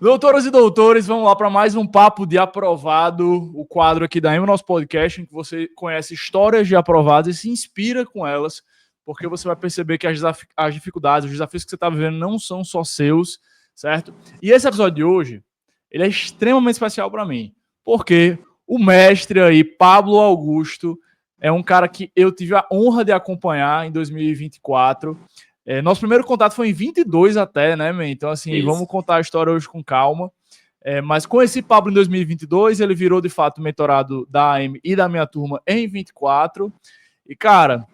Doutoras e doutores, vamos lá para mais um Papo de Aprovado, o quadro aqui da nosso podcast, em que você conhece histórias de aprovados e se inspira com elas, porque você vai perceber que as dificuldades, os desafios que você está vivendo não são só seus, certo? E esse episódio de hoje, ele é extremamente especial para mim, porque o mestre aí, Pablo Augusto, é um cara que eu tive a honra de acompanhar em 2024. Nosso primeiro contato foi em 22 até, né, man? Então, assim, Isso. Vamos contar a história hoje com calma. Mas conheci Pablo em 2022, ele virou, de fato, mentorado da AM e da minha turma em 24. E, cara,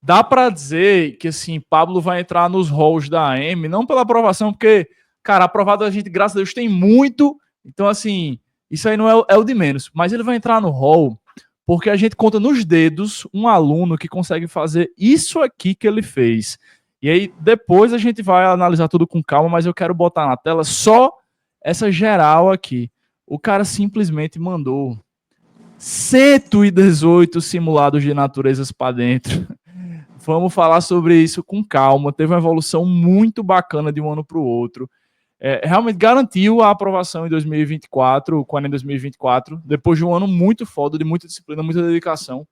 dá para dizer que, assim, Pablo vai entrar nos halls da AM, não pela aprovação, porque, cara, aprovado a gente, graças a Deus, tem muito. Então, assim, isso aí não é o de menos. Mas ele vai entrar no hall porque a gente conta nos dedos um aluno que consegue fazer isso aqui que ele fez. E aí, depois a gente vai analisar tudo com calma, mas eu quero botar na tela só essa geral aqui. O cara simplesmente mandou 118 simulados de naturezas para dentro. Vamos falar sobre isso com calma. Teve uma evolução muito bacana de um ano para o outro. Realmente garantiu a aprovação em 2024, com a Enem 2024, depois de um ano muito foda, de muita disciplina, muita dedicação.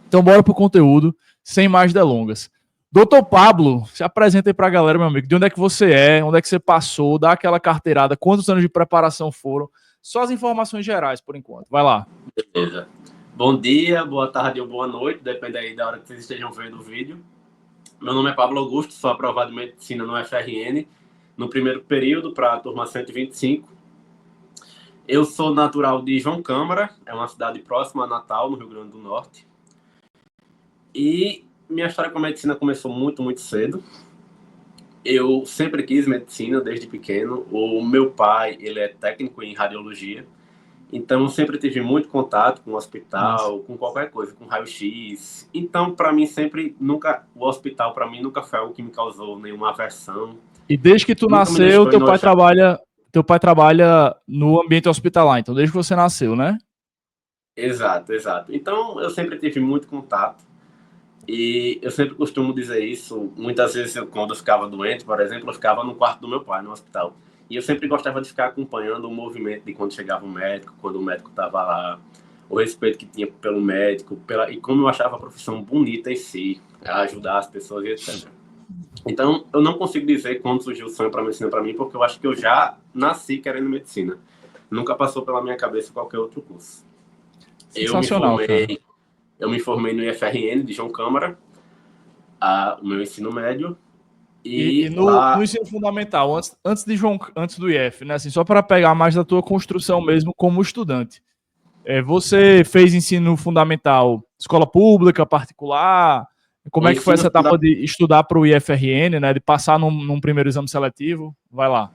Então, bora pro conteúdo, sem mais delongas. Doutor Pablo, se apresenta aí pra galera, meu amigo. De onde é que você é? Onde é que você passou? Dá aquela carteirada. Quantos anos de preparação foram? Só as informações gerais, por enquanto. Vai lá. Beleza. Bom dia, boa tarde ou boa noite, depende aí da hora que vocês estejam vendo o vídeo. Meu nome é Pablo Augusto, sou aprovado em Medicina no FRN, no primeiro período para a turma 125. Eu sou natural de João Câmara, é uma cidade próxima a Natal, no Rio Grande do Norte. E minha história com a medicina começou muito, muito cedo. Eu sempre quis medicina desde pequeno. O meu pai, ele é técnico em radiologia. Então, eu sempre tive muito contato com o hospital, com qualquer coisa, com raio-x. Então, para mim, o hospital, para mim, nunca foi algo que me causou nenhuma aversão. E desde que tu nasceu, teu pai trabalha no ambiente hospitalar. Então, desde que você nasceu, né? Exato. Então, eu sempre tive muito contato. E eu sempre costumo dizer isso. Muitas vezes, quando eu ficava doente, por exemplo, eu ficava no quarto do meu pai, no hospital. E eu sempre gostava de ficar acompanhando o movimento de quando chegava o médico, quando o médico estava lá, o respeito que tinha pelo médico, e como eu achava a profissão bonita em si, ajudar as pessoas e etc. Então, eu não consigo dizer quando surgiu o sonho para medicina para mim, porque eu acho que eu já nasci medicina. Nunca passou pela minha cabeça qualquer outro curso. Sensacional, Eu me formei no IFRN de João Câmara, o meu ensino médio. E no ensino fundamental, antes do IF, né? Assim, só para pegar mais da tua construção mesmo como estudante. Você fez ensino fundamental, escola pública, particular? Como é que foi essa etapa de estudar para o IFRN, né? De passar num primeiro exame seletivo? Vai lá.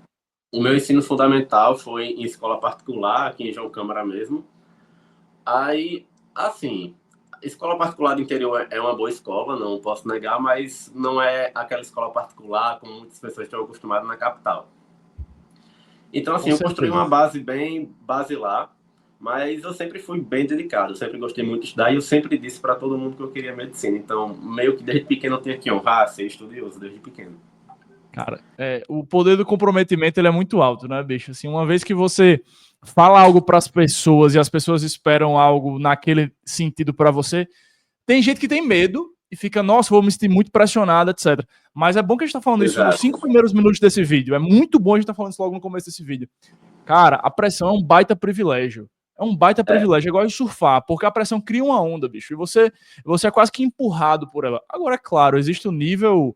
O meu ensino fundamental foi em escola particular, aqui em João Câmara mesmo. Aí, assim, escola particular do interior é uma boa escola, não posso negar, mas não é aquela escola particular como muitas pessoas estão acostumadas na capital. Então, assim, eu construí uma base bem basilar, mas eu sempre fui bem dedicado, eu sempre gostei muito de estudar e eu sempre disse para todo mundo que eu queria medicina. Então, meio que desde pequeno eu tinha que honrar, ser estudioso desde pequeno. Cara, o poder do comprometimento ele é muito alto, né, bicho? Assim, uma vez que você fala algo para as pessoas e as pessoas esperam algo naquele sentido para você, tem gente que tem medo e fica, nossa, vou me sentir muito pressionado, etc. Mas é bom que a gente tá falando isso nos 5 primeiros minutos desse vídeo. É muito bom a gente tá falando isso logo no começo desse vídeo. Cara, a pressão é um baita privilégio. É um baita privilégio, é igual de surfar, porque a pressão cria uma onda, bicho, e você é quase que empurrado por ela. Agora, é claro, existe um nível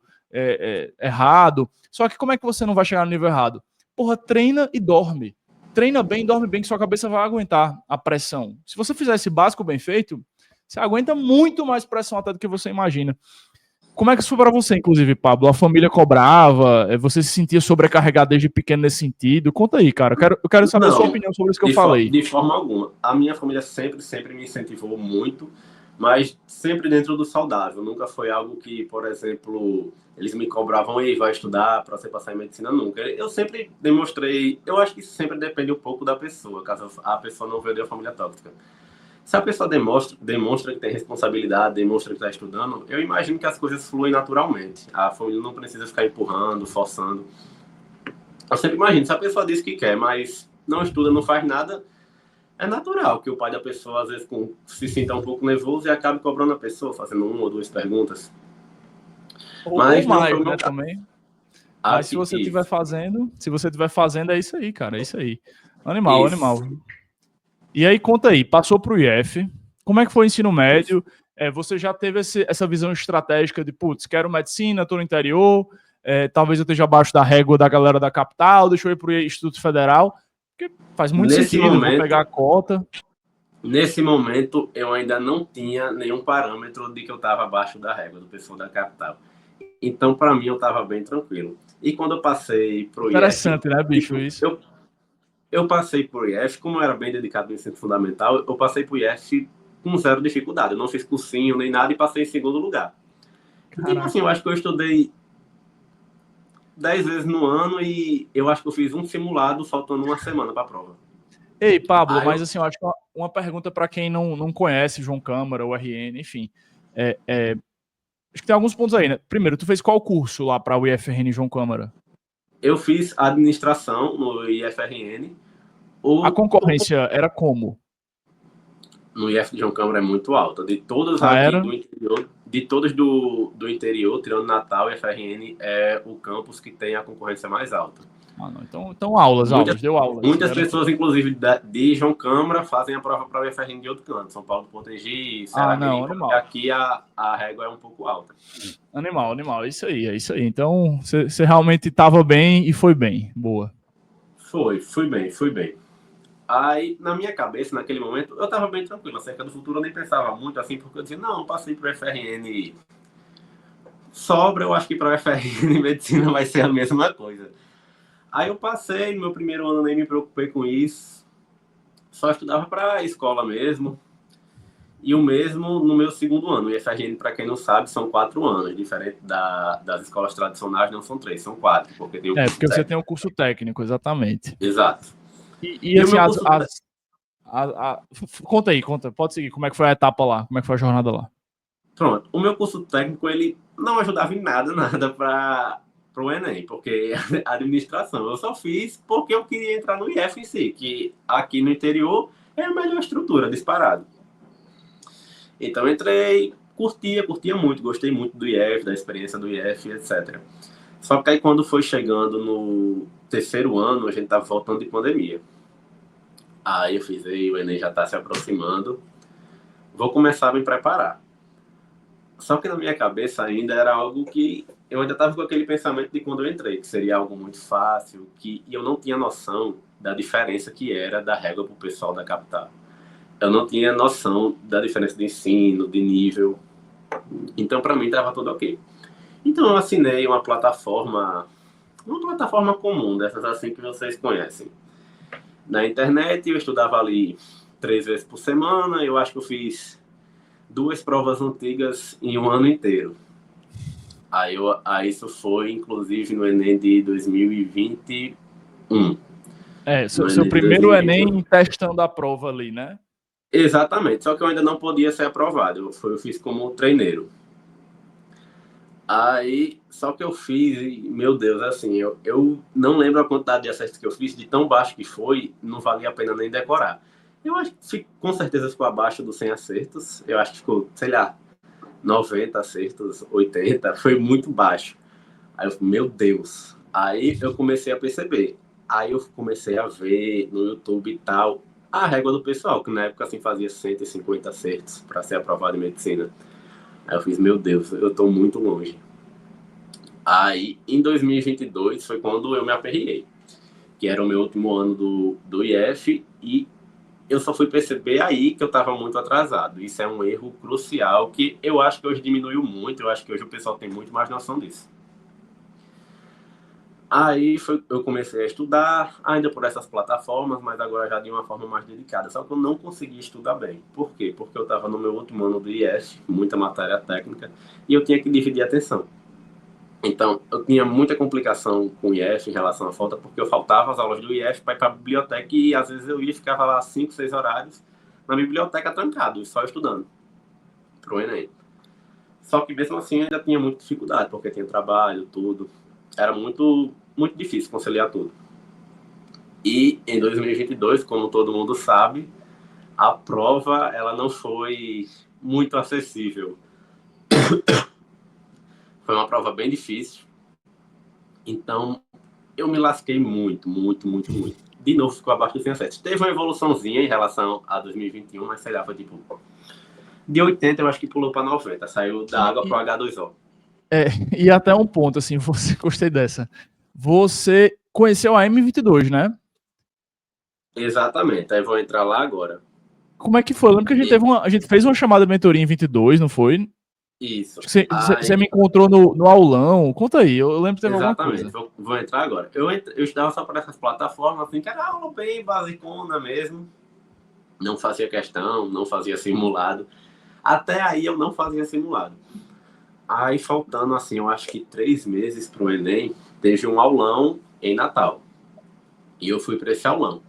errado, só que como é que você não vai chegar no nível errado? Porra, treina e dorme. Treina bem, dorme bem, que sua cabeça vai aguentar a pressão. Se você fizer esse básico bem feito, você aguenta muito mais pressão até do que você imagina. Como é que isso foi para você, inclusive, Pablo? A família cobrava? Você se sentia sobrecarregado desde pequeno nesse sentido? Conta aí, cara. Eu quero saber a sua opinião sobre isso que eu falei. De forma alguma. A minha família sempre me incentivou muito, mas sempre dentro do saudável. Nunca foi algo que, por exemplo, eles me cobravam, ei, vai estudar para você passar em medicina, nunca. Eu sempre demonstrei, eu acho que isso sempre depende um pouco da pessoa, caso a pessoa não veio de uma família tóxica. Se a pessoa demonstra que tem responsabilidade, demonstra que está estudando, eu imagino que as coisas fluem naturalmente. A família não precisa ficar empurrando, forçando. Eu sempre imagino, se a pessoa diz que quer, mas não estuda, não faz nada, é natural que o pai da pessoa, às vezes, se sinta um pouco nervoso e acabe cobrando a pessoa, fazendo uma ou duas perguntas. Ou Mas não foi mais, o né, meu caso. também. Mas se você estiver Isso. fazendo, é isso aí, cara, é isso aí. Animal, Isso. animal. E aí, conta aí, passou pro IF, como é que foi o ensino Isso. médio? Você já teve essa visão estratégica de, putz, quero medicina, tô no interior, talvez eu esteja abaixo da régua da galera da capital, deixa eu ir pro Instituto Federal, porque faz muito Nesse sentido, eu vou pegar a momento, cota. nesse momento, eu ainda não tinha nenhum parâmetro de que eu estava abaixo da régua do pessoal da capital. Então, para mim, eu estava bem tranquilo. E quando eu passei pro IF, Interessante, né, bicho, tipo, isso? eu passei pro IF, como eu era bem dedicado no ensino fundamental, eu passei pro IF com zero dificuldade. Eu não fiz cursinho nem nada e passei em segundo lugar. E, tipo assim, Caraca. eu acho que eu estudei 10 vezes no ano e eu acho que eu fiz um simulado faltando uma semana para a prova. Ei, Pablo, Aí mas eu, assim, eu acho que uma pergunta para quem não conhece João Câmara, o RN, enfim. Acho que tem alguns pontos aí, né? Primeiro, tu fez qual curso lá para o IFRN João Câmara? eu fiz administração no IFRN. A O, concorrência era como? no IF de João Câmara é muito alta. De todas Ah, aqui era? do interior, de todas do interior, tirando Natal, o IFRN é o campus que tem a concorrência mais alta. Ah, não. Então aulas, Muitas, deu aulas. muitas pessoas, inclusive de João Câmara, fazem a prova para o IFRN de outro canto, São Paulo do Potengi, Ah, Ceará não, Mirim, porque animal. aqui a régua é um pouco alta. Animal, é isso aí, é isso aí. Então, você realmente estava bem e foi bem. Boa. Fui bem, fui bem. Aí, na minha cabeça, naquele momento, eu estava bem tranquilo. Acerca do futuro, eu nem pensava muito assim, porque eu dizia, não, passei para o FRN sobra, eu acho que para o FRN medicina vai ser a mesma coisa. Aí eu passei, no meu primeiro ano nem me preocupei com isso, só estudava para a escola mesmo. E o mesmo no meu segundo ano. O IFRN, para quem não sabe, são 4 anos, diferente das escolas tradicionais, não são 3, são 4, porque tem o curso Porque você tem técnico. o curso técnico, exatamente. Exato. E E o assim, meu curso conta aí, conta. Pode seguir. Como é que foi a etapa lá? Como é que foi a jornada lá? Pronto, o meu curso técnico, ele não ajudava em nada, nada para o Enem, porque administração eu só fiz porque eu queria entrar no IF em si, que aqui no interior é a melhor estrutura, disparado. Então entrei, curtia muito, gostei muito do IF, da experiência do IF, etc. Só que aí quando foi chegando no terceiro ano, a gente tava voltando de pandemia. Aí eu fiz, aí o Enem já está se aproximando, vou começar a me preparar. Só que na minha cabeça ainda era algo que eu ainda estava com aquele pensamento de quando eu entrei, que seria algo muito fácil, e eu não tinha noção da diferença que era da régua para o pessoal da capital. Eu não tinha noção da diferença de ensino, de nível. Então, para mim, estava tudo ok. Então, eu assinei uma plataforma comum, dessas assim que vocês conhecem. Na internet, eu estudava ali 3 vezes por semana, eu acho que eu fiz 2 provas antigas em um ano inteiro. Aí isso foi, inclusive, no Enem de 2021. No Seu Enem de primeiro 2021. Enem testando a prova ali, né? Exatamente, só que eu ainda não podia ser aprovado. Eu fiz como treineiro. Aí, só que eu fiz, e, meu Deus, assim, eu não lembro a quantidade de acertos que eu fiz, de tão baixo que foi, não valia a pena nem decorar. Eu acho que com certeza ficou abaixo dos 100 acertos. Eu acho que ficou, sei lá, 90 acertos, 80, foi muito baixo. Aí eu falei, meu Deus. Aí eu comecei a perceber. Aí eu comecei a ver no YouTube e tal a régua do pessoal, que na época assim fazia 150 acertos para ser aprovado em medicina. Aí eu fiz, meu Deus, eu tô muito longe. Aí em 2022 foi quando eu me aperriei, que era o meu último ano do IF, e eu só fui perceber aí que eu estava muito atrasado. Isso é um erro crucial que eu acho que hoje diminuiu muito, eu acho que hoje o pessoal tem muito mais noção disso. Eu comecei a estudar, ainda por essas plataformas, mas agora já de uma forma mais dedicada. Só que eu não consegui estudar bem. Por quê? Porque eu estava no meu último ano do IF, muita matéria técnica, e eu tinha que dividir a atenção. Então, eu tinha muita complicação com o IF em relação à falta, porque eu faltava as aulas do IF para ir para a biblioteca e às vezes eu ia e ficava lá 5, 6 horários na biblioteca trancado, só estudando para o Enem. Só que mesmo assim eu ainda tinha muita dificuldade, porque tinha trabalho, tudo. Era muito, muito difícil conciliar tudo. E em 2022, como todo mundo sabe, a prova ela não foi muito acessível. Foi uma prova bem difícil. Então, eu me lasquei muito, muito, muito, muito. De novo, ficou abaixo do 107. Teve uma evoluçãozinha em relação a 2021, mas sei lá, foi tipo... De 80, eu acho que pulou para 90. Saiu da água para o H2O. E até um ponto, assim, você gostei dessa. Você conheceu a M22, né? Exatamente. Aí vou entrar lá agora. Como é que foi? Eu lembro que a gente fez uma chamada de mentoria em 22, não foi? Isso. Você me encontrou no aulão. Conta aí, eu lembro que teve alguma Exatamente. coisa. Vou entrar agora. Eu estudava só por essas plataformas, assim, que era aula bem basicona mesmo. Não fazia questão, não fazia simulado. Até aí eu não fazia simulado. Aí, faltando, assim, eu acho que 3 meses para o Enem, teve um aulão em Natal. E eu fui para esse aulão.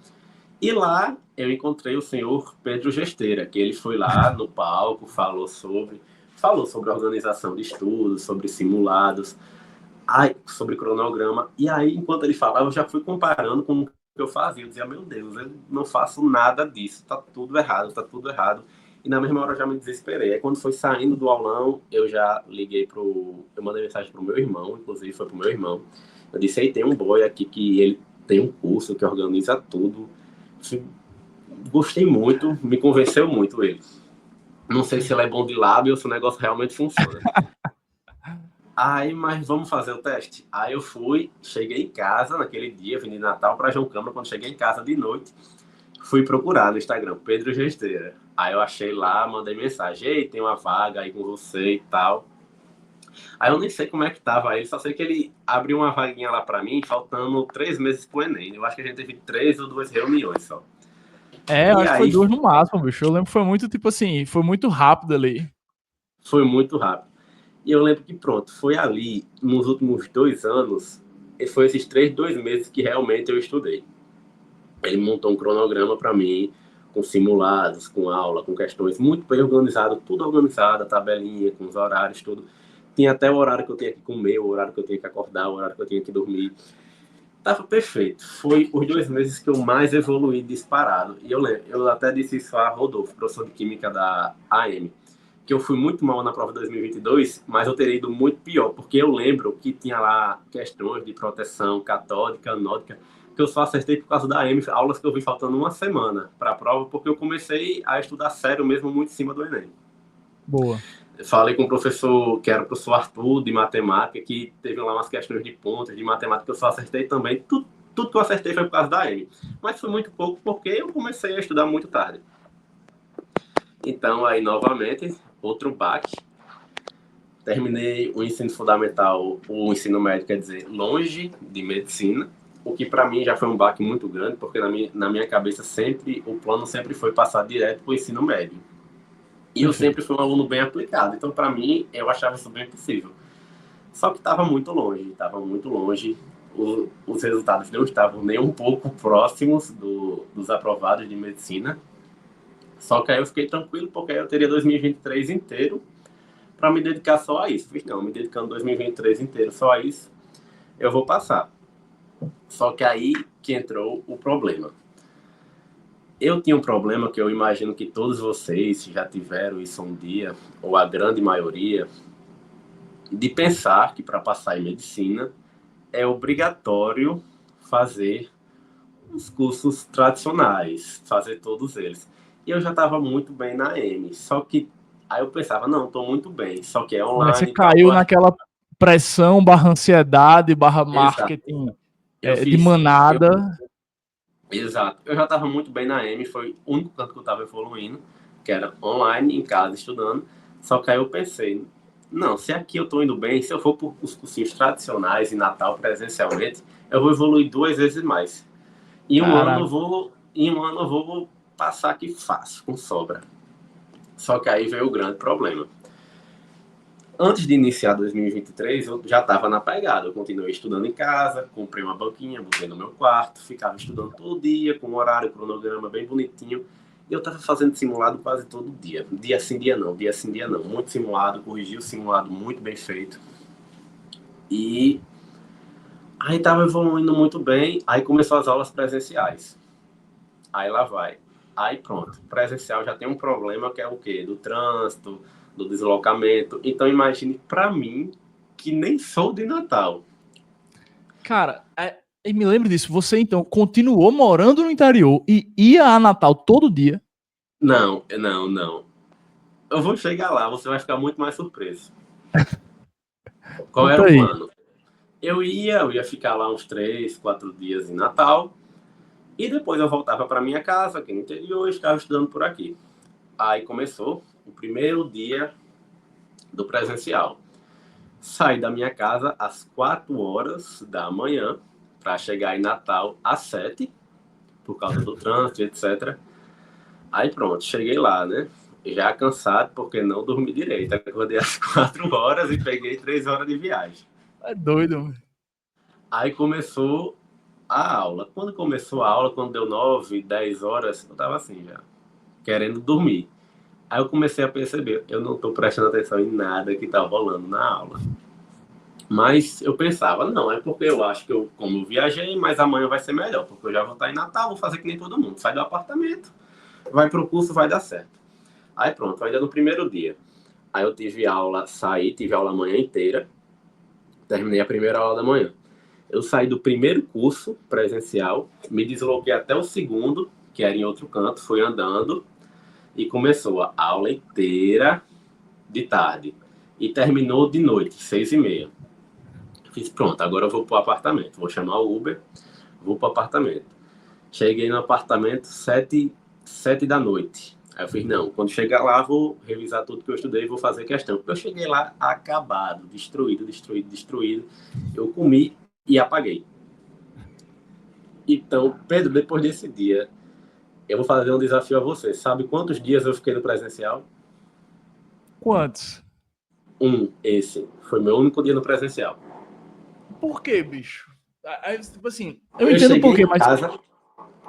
E lá eu encontrei o senhor Pedro Gesteira, que ele foi lá no palco, falou sobre organização de estudos, sobre simulados, sobre cronograma. E aí, enquanto ele falava, eu já fui comparando com o que eu fazia. Eu dizia, meu Deus, eu não faço nada disso, tá tudo errado, tá tudo errado. E na mesma hora eu já me desesperei. Aí quando foi saindo do aulão, eu já liguei eu mandei mensagem pro meu irmão, inclusive foi pro meu irmão. Eu disse, aí tem um boy aqui que ele tem um curso que organiza tudo. Gostei muito, me convenceu muito ele. Não sei se ele é bom de lábio ou se o negócio realmente funciona. Aí, mas vamos fazer o teste? Aí eu fui, cheguei em casa naquele dia, vim de Natal para João Câmara. Quando cheguei em casa de noite, fui procurar no Instagram, Pedro Gesteira. Aí eu achei lá, mandei mensagem, ei, tem uma vaga aí com você e tal. Aí eu nem sei como é que tava ele, só sei que ele abriu uma vaguinha lá para mim, faltando 3 meses pro Enem. Eu acho que a gente teve 3 ou 2 reuniões só. Eu E acho que foi aí 2 no máximo, bicho. Eu lembro que foi muito, tipo assim, foi muito rápido ali. foi muito rápido. E eu lembro que pronto, foi ali, nos últimos 2 anos, e foi esses 2 meses que realmente eu estudei. Ele montou um cronograma para mim, com simulados, com aula, com questões, muito bem organizado, tudo organizado, a tabelinha, com os horários, tudo. Tinha até o horário que eu tinha que comer, o horário que eu tinha que acordar, o horário que eu tinha que dormir. Tava perfeito. Foi os 2 meses que eu mais evoluí disparado. E eu até disse isso a Rodolfo, professor de Química da AM, que eu fui muito mal na prova de 2022, mas eu teria ido muito pior, porque eu lembro que tinha lá questões de proteção catódica, anódica, que eu só acertei por causa da AM, aulas que eu vi faltando uma semana para a prova, porque eu comecei a estudar sério mesmo muito em cima do Enem. Boa. Falei com o professor, que era o professor Arthur, de matemática, que teve lá umas questões de pontos, de matemática, que eu só acertei também. Tudo que eu acertei foi por causa da AM. Mas foi muito pouco, porque eu comecei a estudar muito tarde. Então, aí, novamente, outro baque. Terminei o ensino fundamental, o ensino médio, quer dizer, longe de medicina, o que para mim já foi um baque muito grande, porque na minha cabeça o plano sempre foi passar direto para o ensino médio. E eu sempre fui um aluno bem aplicado, então para mim eu achava isso bem possível. Só que estava muito longe, os resultados não estavam nem um pouco próximos dos aprovados de medicina. Só que aí eu fiquei tranquilo, porque aí eu teria 2023 inteiro para me dedicar só a isso. Não, me dedicando 2023 inteiro só a isso, eu vou passar. Só que aí que entrou o problema. Eu tinha um problema que eu imagino que todos vocês já tiveram isso um dia, ou a grande maioria, de pensar que para passar em medicina é obrigatório fazer os cursos tradicionais, fazer todos eles. E eu já estava muito bem na M, só que aí eu pensava, não, estou muito bem, só que é Você online e tal. caiu naquela pressão barra ansiedade, barra Exato. marketing Eu de fiz. manada. Exato. Eu já estava muito bem na M, foi o único tanto que eu estava evoluindo, que era online, em casa, estudando. Só que aí eu pensei, não, se aqui eu estou indo bem, se eu for por os cursinhos tradicionais em Natal presencialmente, eu vou evoluir 2 vezes mais. Caraca. Em um ano eu vou passar aqui fácil, com sobra. Só que aí veio o grande problema. Antes de iniciar 2023, eu já estava na pegada. Eu continuei estudando em casa, comprei uma banquinha, botei no meu quarto, ficava estudando todo dia, com um horário, cronograma bem bonitinho. E eu estava fazendo simulado quase todo dia. Dia sim, dia não, dia sim, dia não. Muito simulado, corrigi o simulado muito bem feito. E Aí tava evoluindo muito bem, aí começou as aulas presenciais. Aí lá vai. Aí pronto, presencial já tem um problema que é o quê? Do trânsito, do deslocamento. Então imagine para mim, que nem sou de Natal. Cara, e me lembro disso. Você então continuou morando no interior e ia a Natal todo dia? Não, não, não. Eu vou chegar lá, você vai ficar muito mais surpreso. Qual era Conta o aí. plano? Eu ia ficar lá uns 3, 4 dias em Natal, e depois eu voltava para minha casa, aqui no interior, e ficava estudando por aqui. Aí começou o primeiro dia do presencial. Saí da minha casa às 4 horas da manhã para chegar em Natal às 7, por causa do trânsito, etc. Aí pronto, cheguei lá, né? Já cansado porque não dormi direito. Acordei às 4 horas e peguei 3 horas de viagem. É doido, mano. Aí começou a aula. Quando começou a aula, quando deu 9, 10 horas, eu tava assim já, querendo dormir. Aí eu comecei a perceber, eu não tô prestando atenção em nada que tá rolando na aula. Mas eu pensava, não, é porque eu acho que eu, como eu viajei, mas amanhã vai ser melhor, porque eu já vou estar em Natal, vou fazer que nem todo mundo. Sai do apartamento, vai pro curso, vai dar certo. Aí pronto, ainda no primeiro dia. Aí eu tive aula, saí, tive aula a manhã inteira, terminei a primeira aula da manhã. Eu saí do primeiro curso presencial, me desloquei até o segundo, que era em outro canto, fui andando e começou a aula inteira de tarde. E terminou de noite, 6h30. Fiz, pronto, agora eu vou pro apartamento. Vou chamar o Uber, vou pro apartamento. Cheguei no apartamento 7 da noite. Aí eu fiz, não, quando chegar lá, vou revisar tudo que eu estudei e vou fazer questão. Porque eu cheguei lá acabado, destruído, destruído, destruído. Eu comi e apaguei. Então, Pedro, depois desse dia, eu vou fazer um desafio a você. Sabe quantos dias eu fiquei no presencial? Quantos? Esse. Foi meu único dia no presencial. Por quê, bicho? Aí, tipo assim, eu Eu entendo por cheguei quê, em mas casa,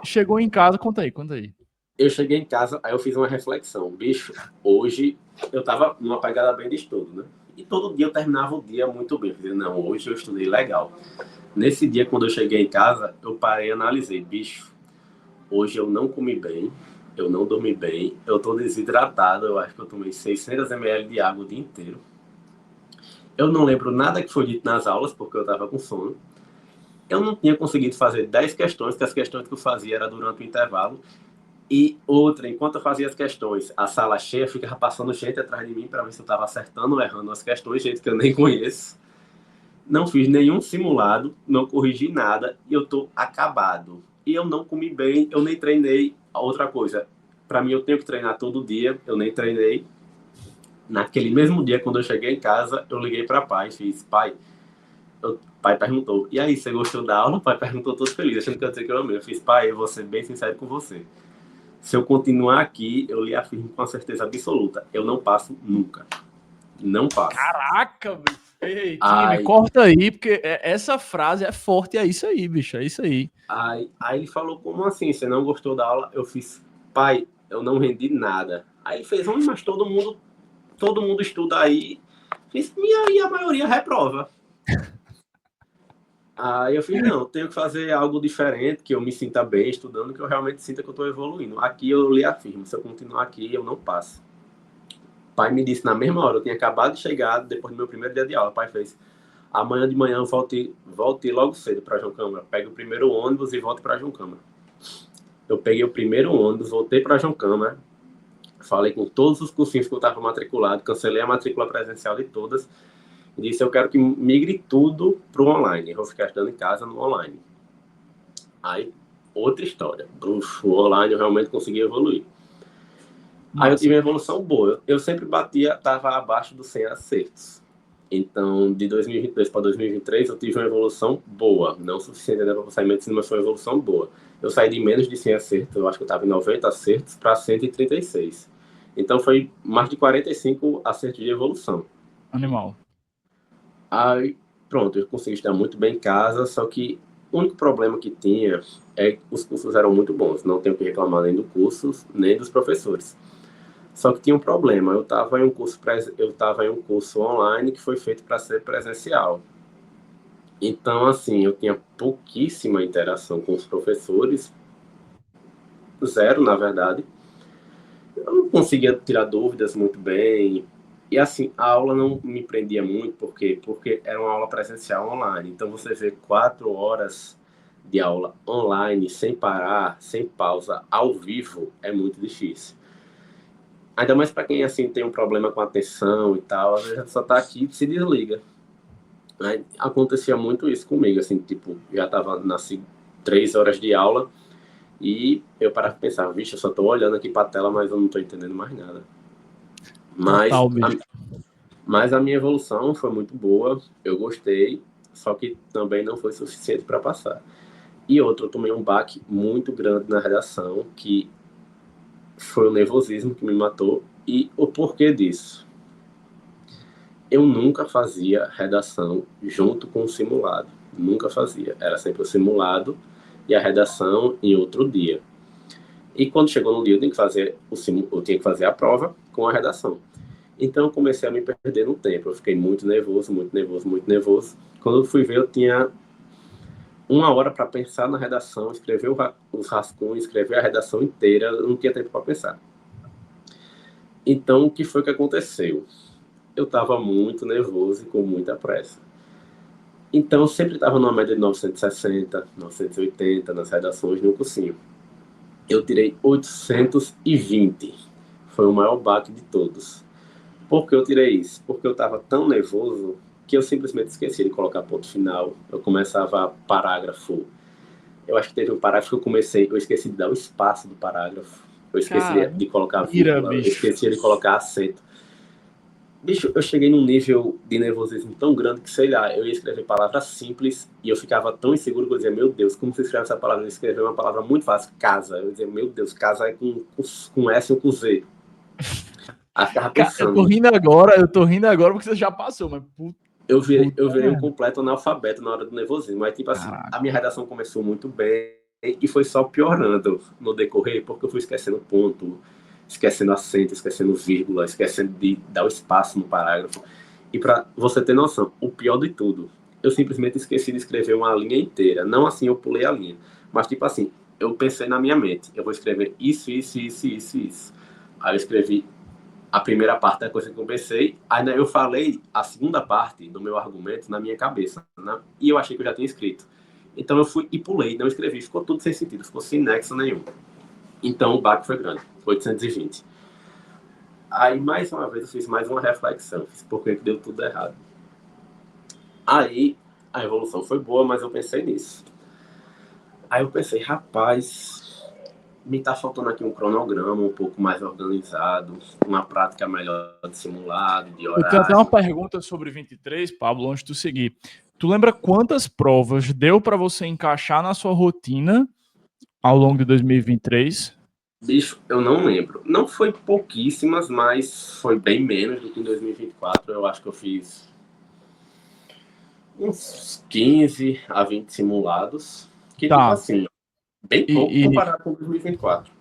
chegou em casa, conta aí, conta aí. aí eu fiz uma reflexão. Bicho, hoje eu tava numa pegada bem de estudo, né? E todo dia eu terminava o dia muito bem. Eu dizia, não, hoje eu estudei legal. Nesse dia, quando eu cheguei em casa, eu parei e analisei. Bicho, hoje eu não comi bem, eu não dormi bem, eu tô desidratado, eu acho que eu tomei 600 ml de água o dia inteiro. Eu não lembro nada que foi dito nas aulas, porque eu tava com sono. Eu não tinha conseguido fazer 10 questões, que as questões que eu fazia era durante o intervalo. E outra, enquanto eu fazia as questões, a sala cheia ficava passando gente atrás de mim para ver se eu estava acertando ou errando as questões, gente que eu nem conheço. Não fiz nenhum simulado, não corrigi nada e eu tô acabado. E eu não comi bem, eu nem treinei. Outra coisa, para mim eu tenho que treinar todo dia, eu nem treinei. Naquele mesmo dia, quando eu cheguei em casa, eu liguei para pai e fiz, pai, pai perguntou, e aí, você gostou da aula? O pai perguntou todo feliz, achando que eu ia dizer que eu amei. Eu fiz, pai, eu vou ser bem sincero com você. Se eu continuar aqui, eu lhe afirmo com certeza absoluta, eu não passo nunca. Não passo. Caraca, bicho. Ei, time, Aí, corta aí, porque essa frase é forte, é isso aí, bicho, é isso aí. aí ele falou, como assim? Você não gostou da aula? Eu fiz, pai, eu não rendi nada. Aí ele fez, mas todo mundo estuda aí. Fiz, e a maioria reprova. Aí eu fiz, não, eu tenho que fazer algo diferente, que eu me sinta bem estudando, que eu realmente sinta que eu estou evoluindo. Aqui eu lhe afirmo, se eu continuar aqui, eu não passo. O pai me disse na mesma hora, eu tinha acabado de chegar, depois do meu primeiro dia de aula. O pai fez, amanhã de manhã volte logo cedo para João Câmara. Pegue o primeiro ônibus e volte para João Câmara. Eu peguei o primeiro ônibus, voltei para João Câmara, falei com todos os cursinhos que eu estava matriculado, cancelei a matrícula presencial de todas, e disse, eu quero que migre tudo para o online. Eu vou ficar estudando em casa no online. Aí, outra história. O online eu realmente consegui evoluir. Aí eu Massa. tive uma evolução boa. Eu sempre batia, estava abaixo dos 100 acertos. Então, de 2022 para 2023, eu tive uma evolução boa. Não suficiente ainda para sair em medicina, mas foi uma evolução boa. Eu saí de menos de 100 acertos, eu acho que eu estava em 90 acertos, para 136. Então, foi mais de 45 acertos de evolução. Animal. Aí, pronto, eu consegui estar muito bem em casa, só que o único problema que tinha é que os cursos eram muito bons. Não tenho que reclamar nem do curso, nem dos professores. Só que tinha um problema. Eu estava em um curso online que foi feito para ser presencial. Então, assim, eu tinha pouquíssima interação com os professores, zero, na verdade. Eu não conseguia tirar dúvidas muito bem. E, assim, a aula não me prendia muito, por quê? Porque era uma aula presencial online. Então, você vê 4 horas de aula online, sem parar, sem pausa, ao vivo, é muito difícil. Ainda mais para quem, assim, tem um problema com atenção e tal, às vezes só tá aqui e se desliga. Aí acontecia muito isso comigo, assim, tipo, já tava nas 3 horas de aula e eu parava e pensava, vixe, eu só tô olhando aqui pra tela, mas eu não tô entendendo mais nada. Mas Total, bicho. mas a minha evolução foi muito boa, eu gostei, só que também não foi suficiente para passar. E outro, eu tomei um baque muito grande na redação, que foi o nervosismo que me matou, e o porquê disso. Eu nunca fazia redação junto com o simulado. Nunca fazia. Era sempre o simulado e a redação em outro dia. E quando chegou no dia, eu tinha que fazer a prova com a redação. Então eu comecei a me perder no tempo. Eu fiquei muito nervoso, muito nervoso, muito nervoso. Quando eu fui ver, eu tinha 1 hora para pensar na redação, escrever os rascunhos, escrever a redação inteira. Eu não tinha tempo para pensar. Então o que foi que aconteceu? Eu estava muito nervoso e com muita pressa. Então, eu sempre estava numa média de 960, 980 nas redações no cursinho. Eu tirei 820. Foi o maior baque de todos. Por que eu tirei isso? Porque eu estava tão nervoso que eu simplesmente esqueci de colocar ponto final. Eu começava parágrafo. Eu acho que teve um parágrafo que eu esqueci de dar o espaço do parágrafo. Eu esqueci Cara, de colocar ira, vírgula, eu bicho. esqueci de colocar acento. Bicho, eu cheguei num nível de nervosismo tão grande que, sei lá, eu ia escrever palavras simples e eu ficava tão inseguro que eu dizia, meu Deus, como você escreve essa palavra? Eu escrevi uma palavra muito fácil, casa. Eu dizia, meu Deus, casa é com S ou com Z. Aí eu ficava Cara, pensando, eu tô rindo agora porque você já passou, mas eu puta virei um merda. completo analfabeto na hora do nervosismo. Mas, tipo assim, a Caraca. minha redação começou muito bem e foi só piorando no decorrer, porque eu fui esquecendo ponto, esquecendo acento, esquecendo vírgula, esquecendo de dar o espaço no parágrafo. E para você ter noção, o pior de tudo, eu simplesmente esqueci de escrever uma linha inteira. Não assim eu pulei a linha, mas tipo assim, eu pensei na minha mente, eu vou escrever isso, isso, isso, isso, isso. Aí eu escrevi a primeira parte da coisa que eu pensei, aí eu falei a segunda parte do meu argumento na minha cabeça, né? E eu achei que eu já tinha escrito. Então eu fui e pulei, não escrevi, ficou tudo sem sentido, ficou sem nexo nenhum. Então o baque foi grande, 820. Aí mais uma vez eu fiz mais uma reflexão, fiz por que deu tudo errado. Aí a evolução foi boa, mas eu pensei nisso. Aí eu pensei, rapaz, me tá faltando aqui um cronograma um pouco mais organizado, uma prática melhor de simulado, de Eu tenho até uma horário. pergunta sobre 23, Pablo, antes de tu seguir. Tu lembra quantas provas deu para você encaixar na sua rotina ao longo de 2023? Bicho, eu não lembro. Não foi pouquíssimas, mas foi bem menos do que em 2024. Eu acho que eu fiz uns 15 a 20 simulados, que tipo Tá. assim, bem pouco E, comparado com 2024.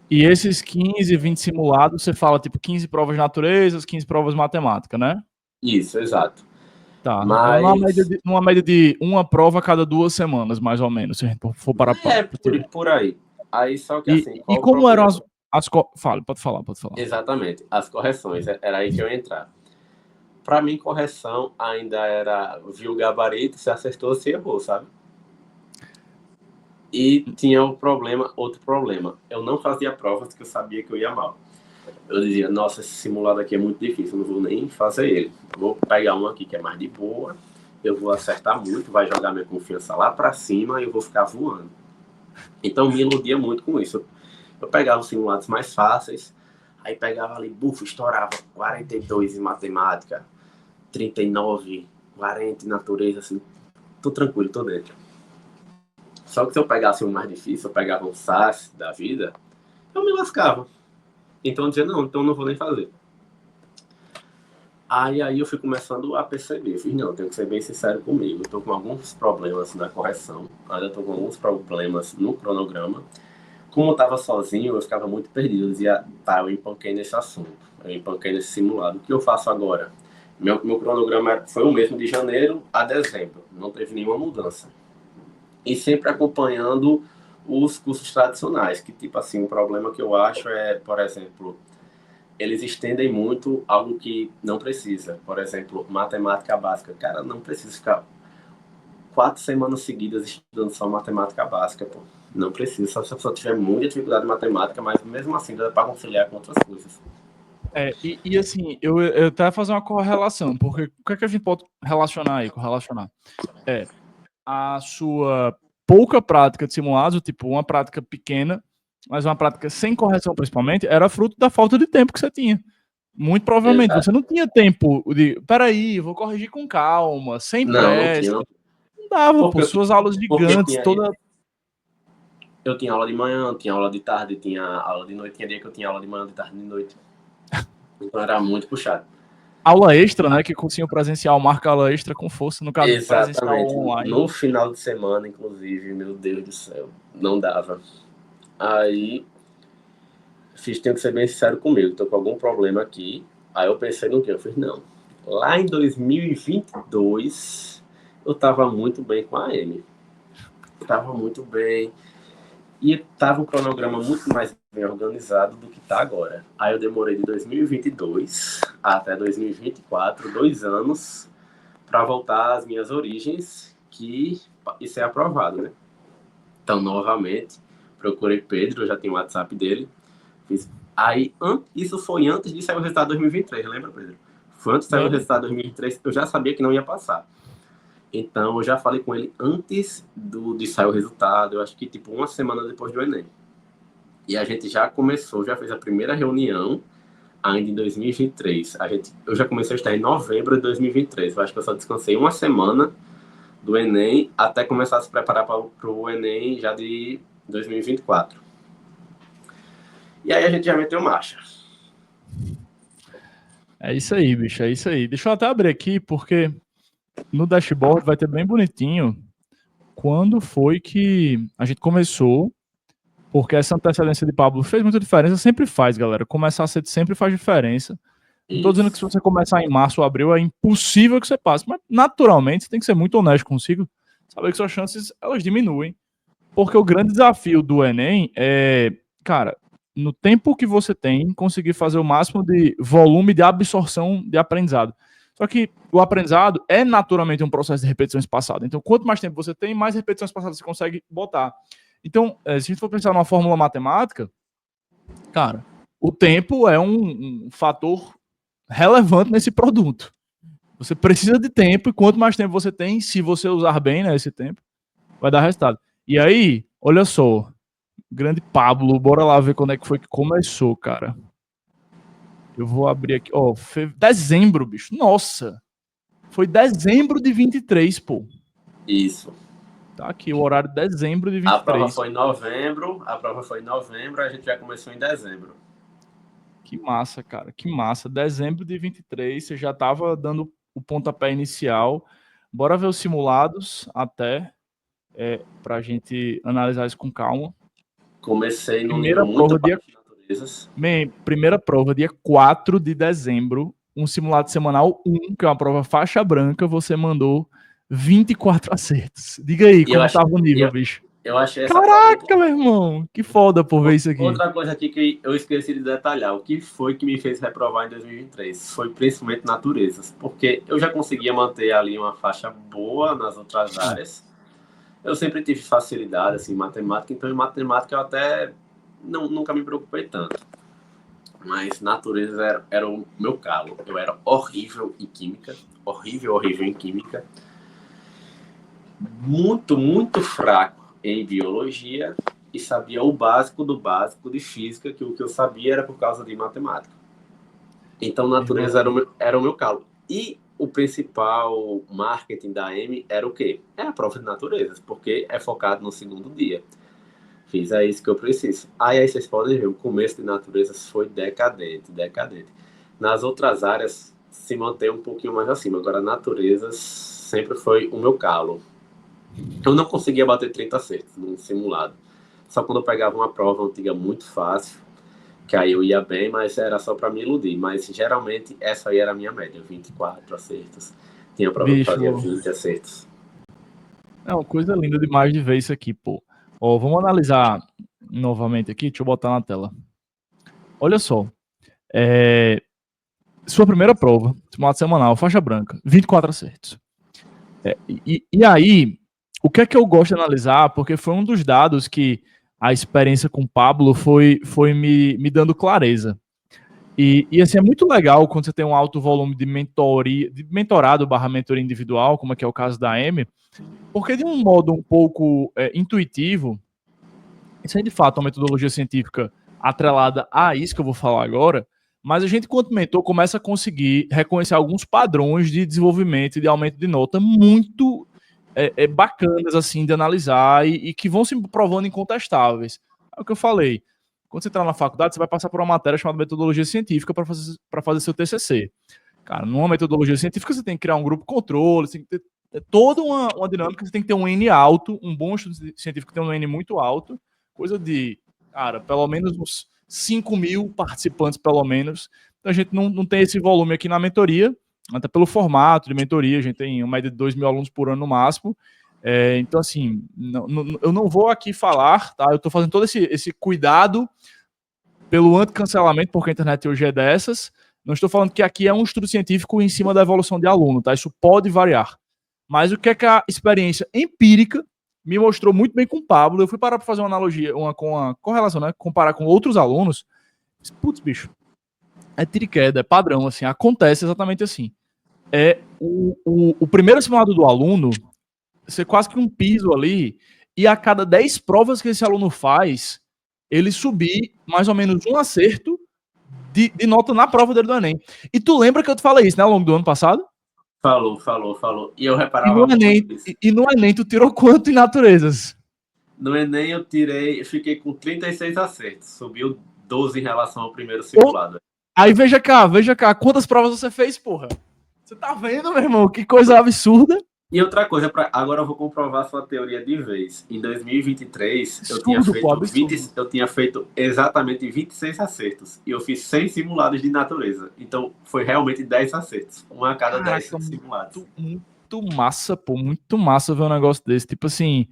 e esses 15, 20 simulados, você fala tipo 15 provas de natureza, 15 provas de matemática, né? Isso, exato. Tá. Mas Numa média de uma prova a cada 2 semanas, mais ou menos, se a gente for parar pra tirar. por aí. Aí só que E, assim, e qual o como eram problema? Fale, pode falar, pode falar. Exatamente, as correções, era aí que eu ia entrar. Para mim, correção ainda era viu o gabarito, se acertou, se errou, sabe? E tinha o problema, outro problema. Eu não fazia provas que eu sabia que eu ia mal. Eu dizia, nossa, esse simulado aqui é muito difícil, eu não vou nem fazer ele. Vou pegar um aqui que é mais de boa, eu vou acertar muito, vai jogar minha confiança lá para cima e eu vou ficar voando. Então me iludia muito com isso. Eu pegava os simulados mais fáceis, aí pegava ali, bufo, estourava 42 em matemática, 39, 40 em natureza, assim, tô tranquilo, tô dentro. Só que se eu pegasse um mais difícil, eu pegava um SAS da vida, eu me lascava. Então eu dizia, não, então eu não vou nem fazer. Aí eu fui começando a perceber, fiz, não, tenho que ser bem sincero comigo. Eu tô com alguns problemas na correção, ainda tô com alguns problemas no cronograma. Como eu tava sozinho, eu ficava muito perdido. Eu dizia, tá, eu empanquei nesse assunto, eu empanquei nesse simulado. O que eu faço agora? Meu cronograma foi o mesmo de janeiro a dezembro, não teve nenhuma mudança. E sempre acompanhando os cursos tradicionais, que tipo assim, o problema que eu acho é, por exemplo, eles estendem muito algo que não precisa. Por exemplo, matemática básica. Cara, não precisa ficar 4 semanas seguidas estudando só matemática básica, pô. Não precisa, só se a pessoa tiver muita dificuldade em matemática, mas mesmo assim dá para conciliar com outras coisas. E assim, eu até fazer uma correlação, porque o que é que a gente pode relacionar aí, correlacionar? A sua pouca prática de simulados, tipo, uma prática pequena, mas uma prática sem correção principalmente, era fruto da falta de tempo que você tinha. Muito provavelmente, Exato. você não tinha tempo de, peraí, vou corrigir com calma, sem Não pressa. tinha. Não dava, pô, Porque, suas aulas porque gigantes, toda... eu tinha aula de manhã, tinha aula de tarde, tinha aula de noite, tinha dia que eu tinha aula de manhã, de tarde, de noite. Então era muito puxado. Aula extra, né, que cursinho presencial marca aula extra com força, no caso, presencial Exatamente. online. No final de semana, inclusive, meu Deus do céu, não dava. Aí, tenho que ser bem sincero comigo, tô com algum problema aqui. Aí eu pensei no quê? Eu fiz, não. Lá em 2022, eu tava muito bem com a Amy. Tava muito bem. E tava um cronograma muito mais bem organizado do que tá agora. Aí eu demorei de 2022 até 2024, 2 anos, para voltar às minhas origens, que isso é aprovado, né? Então, novamente, procurei Pedro, eu já tenho o WhatsApp dele. Fiz. Aí, isso foi antes de sair o resultado de 2023, lembra, Pedro? Foi antes de sair o resultado de 2023, eu já sabia que não ia passar. Então, eu já falei com ele antes de sair o resultado, eu acho que tipo uma semana depois do Enem. E a gente já começou, já fez a primeira reunião ainda em 2023. Eu já comecei a estar em novembro de 2023. Eu acho que eu só descansei uma semana do Enem até começar a se preparar para o Enem já de 2024. E aí a gente já meteu marcha. É isso aí, bicho, é isso aí. Deixa eu até abrir aqui, porque no dashboard vai ter bem bonitinho quando foi que a gente começou, porque essa antecedência de Pablo fez muita diferença, sempre faz, galera. Começar cedo sempre faz diferença. Não tô dizendo que se você começar em março ou abril é impossível que você passe, mas naturalmente você tem que ser muito honesto consigo, saber que suas chances elas diminuem. Porque o grande desafio do Enem é, cara, no tempo que você tem, conseguir fazer o máximo de volume de absorção de aprendizado. Só que o aprendizado é naturalmente um processo de repetição espaçada. Então, quanto mais tempo você tem, mais repetição espaçada você consegue botar. Então, se a gente for pensar numa fórmula matemática, cara, o tempo é um fator relevante nesse produto. Você precisa de tempo e quanto mais tempo você tem, se você usar bem, né, esse tempo, vai dar resultado. E aí, olha só, grande Pablo, bora lá ver quando é que foi que começou, cara. Eu vou abrir aqui, ó, dezembro, bicho. Nossa. Foi dezembro de 23, pô. Isso. Tá aqui o horário de dezembro de A prova 23. foi em novembro, a gente já começou em dezembro. Que massa, cara. Que massa. Dezembro de 23, você já tava dando o pontapé inicial. Bora ver os simulados até pra gente analisar isso com calma. Comecei num nível Primeira muito prova dia baixo de naturezas. Primeira prova, dia 4 de dezembro, um simulado semanal 1, que é uma prova faixa branca, você mandou 24 acertos. Diga aí E eu como achei, tava o nível, eu, bicho. eu achei essa prova muito. Caraca, meu irmão, que foda por ver isso aqui. Outra coisa aqui que eu esqueci de detalhar, o que foi que me fez reprovar em 2023? Foi principalmente naturezas, porque eu já conseguia manter ali uma faixa boa nas outras áreas. Eu sempre tive facilidade assim, em matemática, então em matemática eu até nunca me preocupei tanto. Mas natureza era o meu calo. Eu era horrível em química, horrível em química. Muito, muito fraco em biologia e sabia o básico do básico de física, que o que eu sabia era por causa de matemática. Então, natureza era o meu calo. E o principal marketing da M era o quê? É a prova de naturezas, porque é focado no segundo dia. Fiz é isso que eu preciso. Aí vocês podem ver, o começo de naturezas foi decadente. Nas outras áreas se mantém um pouquinho mais acima. Agora, naturezas sempre foi o meu calo. Eu não conseguia bater 30 acertos num simulado. Só quando eu pegava uma prova antiga muito fácil, que aí eu ia bem, mas era só para me iludir. Mas geralmente essa aí era a minha média, 24 acertos. Tinha prova que fazia Bicho, 20 acertos. é uma coisa linda demais de ver isso aqui, pô. Ó, vamos analisar novamente aqui, deixa eu botar na tela. Olha só, sua primeira prova, simulado semanal, faixa branca, 24 acertos. E aí, o que é que eu gosto de analisar, porque foi um dos dados que a experiência com o Pablo foi me dando clareza. E assim, é muito legal quando você tem um alto volume de mentoria, de mentorado barra mentoria individual, como é que é o caso da Amy, porque de um modo um pouco intuitivo, isso é de fato uma metodologia científica atrelada a isso que eu vou falar agora, mas a gente, quanto mentor, começa a conseguir reconhecer alguns padrões de desenvolvimento e de aumento de nota muito bacanas assim de analisar e que vão se provando incontestáveis. É o que eu falei. Quando você entrar na faculdade, você vai passar por uma matéria chamada metodologia científica para fazer seu TCC. Cara, numa metodologia científica, você tem que criar um grupo controle, você tem que ter toda uma dinâmica, você tem que ter um N alto, um bom estudo científico tem um N muito alto, coisa de, cara, pelo menos uns 5 mil participantes, pelo menos. Então a gente não tem esse volume aqui na mentoria, até pelo formato de mentoria, a gente tem uma média de 2 mil alunos por ano no máximo. Então, assim, eu não vou aqui falar, tá? Eu estou fazendo todo esse cuidado pelo anti-cancelamento, porque a internet hoje é dessas. Não estou falando que aqui é um estudo científico em cima da evolução de aluno, tá? Isso pode variar. Mas o que é que a experiência empírica me mostrou muito bem com o Pablo. Eu fui parar para fazer uma analogia, com uma correlação, né? Comparar com outros alunos. Putz, bicho, é tiro e queda, é padrão, assim, acontece exatamente assim. O primeiro simulado do aluno, você quase que um piso ali, e a cada 10 provas que esse aluno faz, ele subir mais ou menos um acerto de nota na prova dele do Enem. E tu lembra que eu te falei isso, né, ao longo do ano passado? Falou. E eu E reparava no Enem, muito isso. e no Enem tu tirou quanto em naturezas? No Enem eu fiquei com 36 acertos. Subiu 12 em relação ao primeiro simulado. Aí veja cá, quantas provas você fez, porra? Você tá vendo, meu irmão? Que coisa absurda. E outra coisa, agora eu vou comprovar sua teoria de vez. Em 2023, eu tinha feito exatamente 26 acertos. E eu fiz 100 simulados de natureza. Então, foi realmente 10 acertos. Um a cada 10 simulados. Muito massa, pô. Muito massa ver um negócio desse. Tipo assim,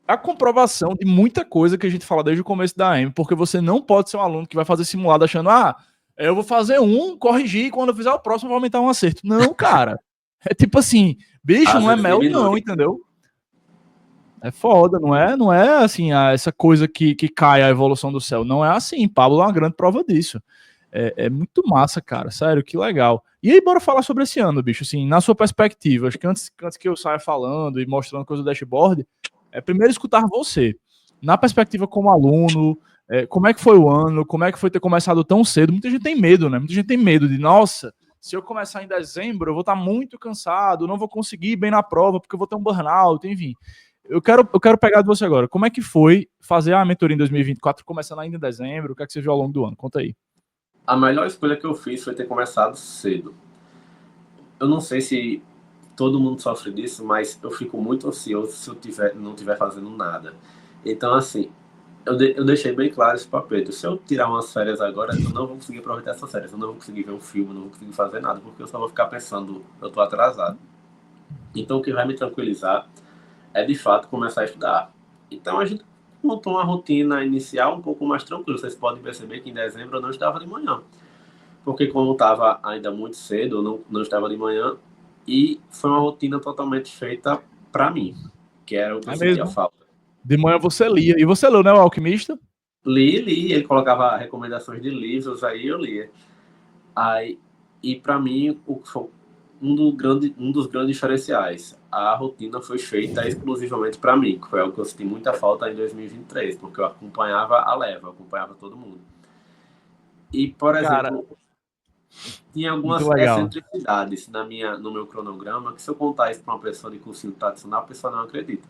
a comprovação de muita coisa que a gente fala desde o começo da AM, porque você não pode ser um aluno que vai fazer simulado achando, eu vou fazer corrigir, e quando eu fizer o próximo eu vou aumentar um acerto. Não, cara. É tipo assim, bicho, não é mel não, entendeu? É foda, não é assim, essa coisa que cai a evolução do céu. Não é assim, Pablo é uma grande prova disso. É muito massa, cara, sério, que legal. E aí, bora falar sobre esse ano, bicho, assim, na sua perspectiva, acho que antes que eu saia falando e mostrando coisa do dashboard, primeiro escutar você. Na perspectiva como aluno, como é que foi o ano, como é que foi ter começado tão cedo? Muita gente tem medo, né? Muita gente tem medo de, nossa, se eu começar em dezembro, eu vou estar muito cansado, não vou conseguir ir bem na prova, porque eu vou ter um burnout, enfim. Eu quero pegar de você agora. Como é que foi fazer a mentoria em 2024, começando ainda em dezembro? O que é que você viu ao longo do ano? Conta aí. A melhor escolha que eu fiz foi ter começado cedo. Eu não sei se todo mundo sofre disso, mas eu fico muito ansioso se eu não estiver fazendo nada. Então, assim, eu deixei bem claro esse papel. Se eu tirar umas férias agora, eu não vou conseguir aproveitar essas férias. Eu não vou conseguir ver um filme, não vou conseguir fazer nada, porque eu só vou ficar pensando, eu tô atrasado. Então, o que vai me tranquilizar é, de fato, começar a estudar. Então, a gente montou uma rotina inicial um pouco mais tranquila. Vocês podem perceber que em dezembro eu não estava de manhã, porque como estava ainda muito cedo, eu não estava de manhã, e foi uma rotina totalmente feita para mim, que era o que eu sentia falta. De manhã você lia. E você leu, né, o Alquimista? Li, ele colocava recomendações de livros, aí eu lia. Aí, e para mim, um dos grandes diferenciais, a rotina foi feita exclusivamente para mim, que foi algo que eu senti muita falta em 2023, porque eu acompanhava a leva, eu acompanhava todo mundo. E, por exemplo, tinha algumas excentricidades no meu cronograma, que se eu contar isso para uma pessoa de cursinho tradicional, a pessoa não acredita.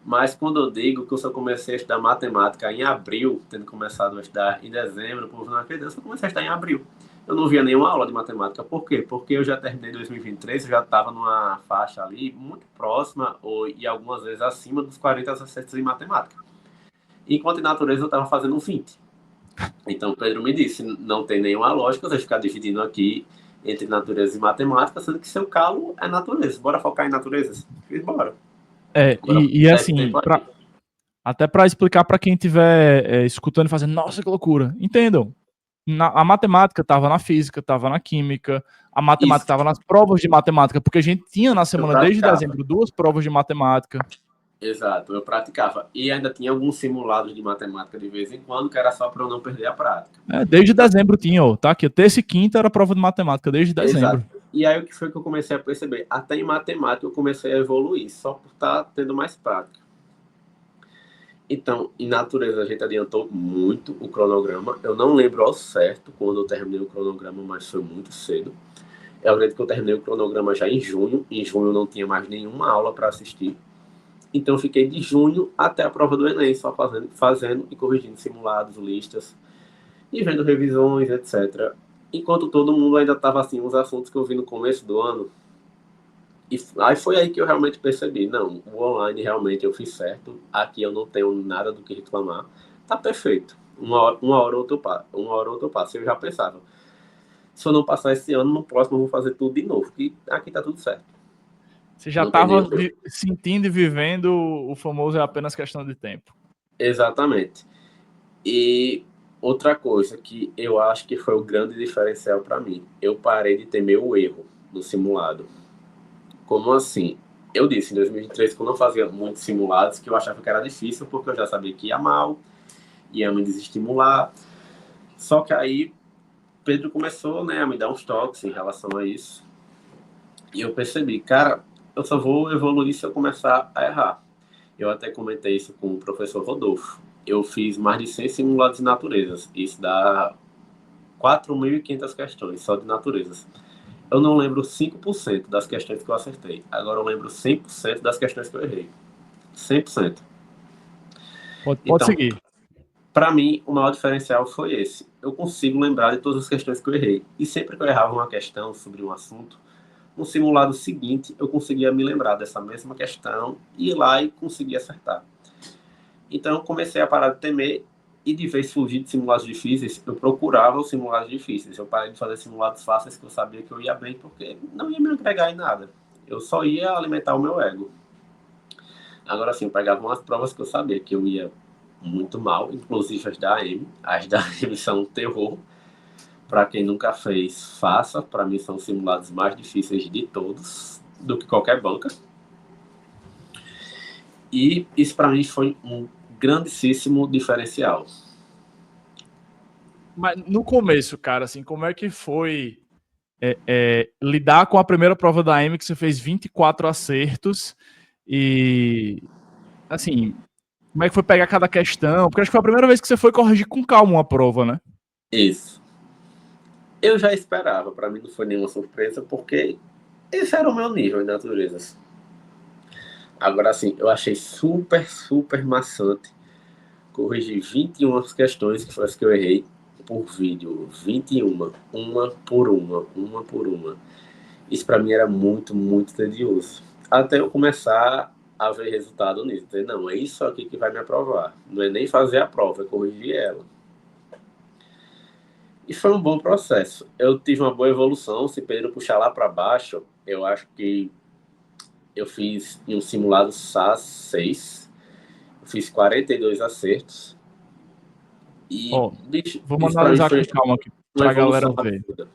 Mas quando eu digo que eu só comecei a estudar matemática em abril, tendo começado a estudar em dezembro, o povo não acredita, eu só comecei a estudar em abril. Eu não via nenhuma aula de matemática. Por quê? Porque eu já terminei 2023, eu já estava numa faixa ali muito próxima, e algumas vezes acima dos 40 acertos em matemática. enquanto em natureza eu estava fazendo um 20. Então, Pedro me disse, não tem nenhuma lógica você ficar dividindo aqui entre natureza e matemática, sendo que seu calo é natureza. Bora focar em naturezas? Fiz, bora. Bora E passar esse assim, tempo aí. até para explicar para quem estiver escutando e fazendo, nossa, que loucura. Entendam, a matemática estava na física, estava na química, a matemática Isso, estava nas provas de matemática, porque a gente tinha na eu semana, desde praticava. dezembro, 2 provas de matemática. Exato, eu praticava. E ainda tinha alguns simulados de matemática de vez em quando, que era só para eu não perder a prática. Desde Então, dezembro tinha, ó, tá aqui, terça e quinta era prova de matemática, desde exato. dezembro. E aí o que foi que eu comecei a perceber? Até em matemática eu comecei a evoluir, só por estar tendo mais prática. Então, em natureza a gente adiantou muito o cronograma. Eu não lembro ao certo quando eu terminei o cronograma, mas foi muito cedo. Eu acredito que eu terminei o cronograma já em junho. Em junho eu não tinha mais nenhuma aula para assistir. Então, eu fiquei de junho até a prova do Enem, só fazendo e corrigindo simulados, listas, e vendo revisões, etc. Enquanto todo mundo ainda estava assim, uns assuntos que eu vi no começo do ano. E aí foi aí que eu realmente percebi, não, o online realmente eu fiz certo, aqui eu não tenho nada do que reclamar, tá perfeito. Uma hora ou outra eu passo, uma hora ou outra eu passo. Eu já pensava, se eu não passar esse ano, no próximo eu vou fazer tudo de novo, que aqui tá tudo certo. Você já Não tem estava nenhum. sentindo e vivendo o famoso é apenas questão de tempo. Exatamente. E outra coisa que eu acho que foi o grande diferencial para mim, eu parei de temer o erro no simulado. Como assim? Eu disse em 2023 que eu não fazia muitos simulados, que eu achava que era difícil, porque eu já sabia que ia mal, ia me desestimular. Só que aí Pedro começou, né, a me dar uns toques em relação a isso. E eu percebi, cara, eu só vou evoluir se eu começar a errar. Eu até comentei isso com o professor Rodolfo. Eu fiz mais de 100 simulados de naturezas. Isso dá 4.500 questões só de naturezas. Eu não lembro 5% das questões que eu acertei. Agora eu lembro 100% das questões que eu errei. 100%. Pode Então, seguir. para mim, o maior diferencial foi esse. Eu consigo lembrar de todas as questões que eu errei. E sempre que eu errava uma questão sobre um assunto, no simulado seguinte eu conseguia me lembrar dessa mesma questão, ir lá e conseguir acertar. Então eu comecei a parar de temer e de vez fugir de simulados difíceis, eu procurava os simulados difíceis. Eu parei de fazer simulados fáceis que eu sabia que eu ia bem, porque não ia me agregar em nada. Eu só ia alimentar o meu ego. Agora sim, eu pegava umas provas que eu sabia que eu ia muito mal, inclusive as da AM. As da AM são um terror. Para quem nunca fez, faça. Para mim são os simulados mais difíceis de todos, do que qualquer banca. E isso para mim foi um grandíssimo diferencial. Mas no começo, cara, assim, como é que foi lidar com a primeira prova da AM, que você fez 24 acertos e, assim, como é que foi pegar cada questão? Porque acho que foi a primeira vez que você foi corrigir com calma uma prova, né? Isso. Eu já esperava, para mim não foi nenhuma surpresa, porque esse era o meu nível de naturezas. Agora, assim, eu achei super, super maçante corrigir 21 questões, que foram as que eu errei, por vídeo. 21, uma por uma por uma. Isso para mim era muito, muito tedioso. Até eu começar a ver resultado nisso. Dizer, não, é isso aqui que vai me aprovar. Não é nem fazer a prova, é corrigir ela. E foi um bom processo. Eu tive uma boa evolução. Se Pedro puxar lá para baixo, eu acho que eu fiz em um simulado SAS 6. Eu fiz 42 acertos. E, Ó, bicho, vamos isso para mim analisar com foi calma aqui uma pra galera evolução ver. absurda.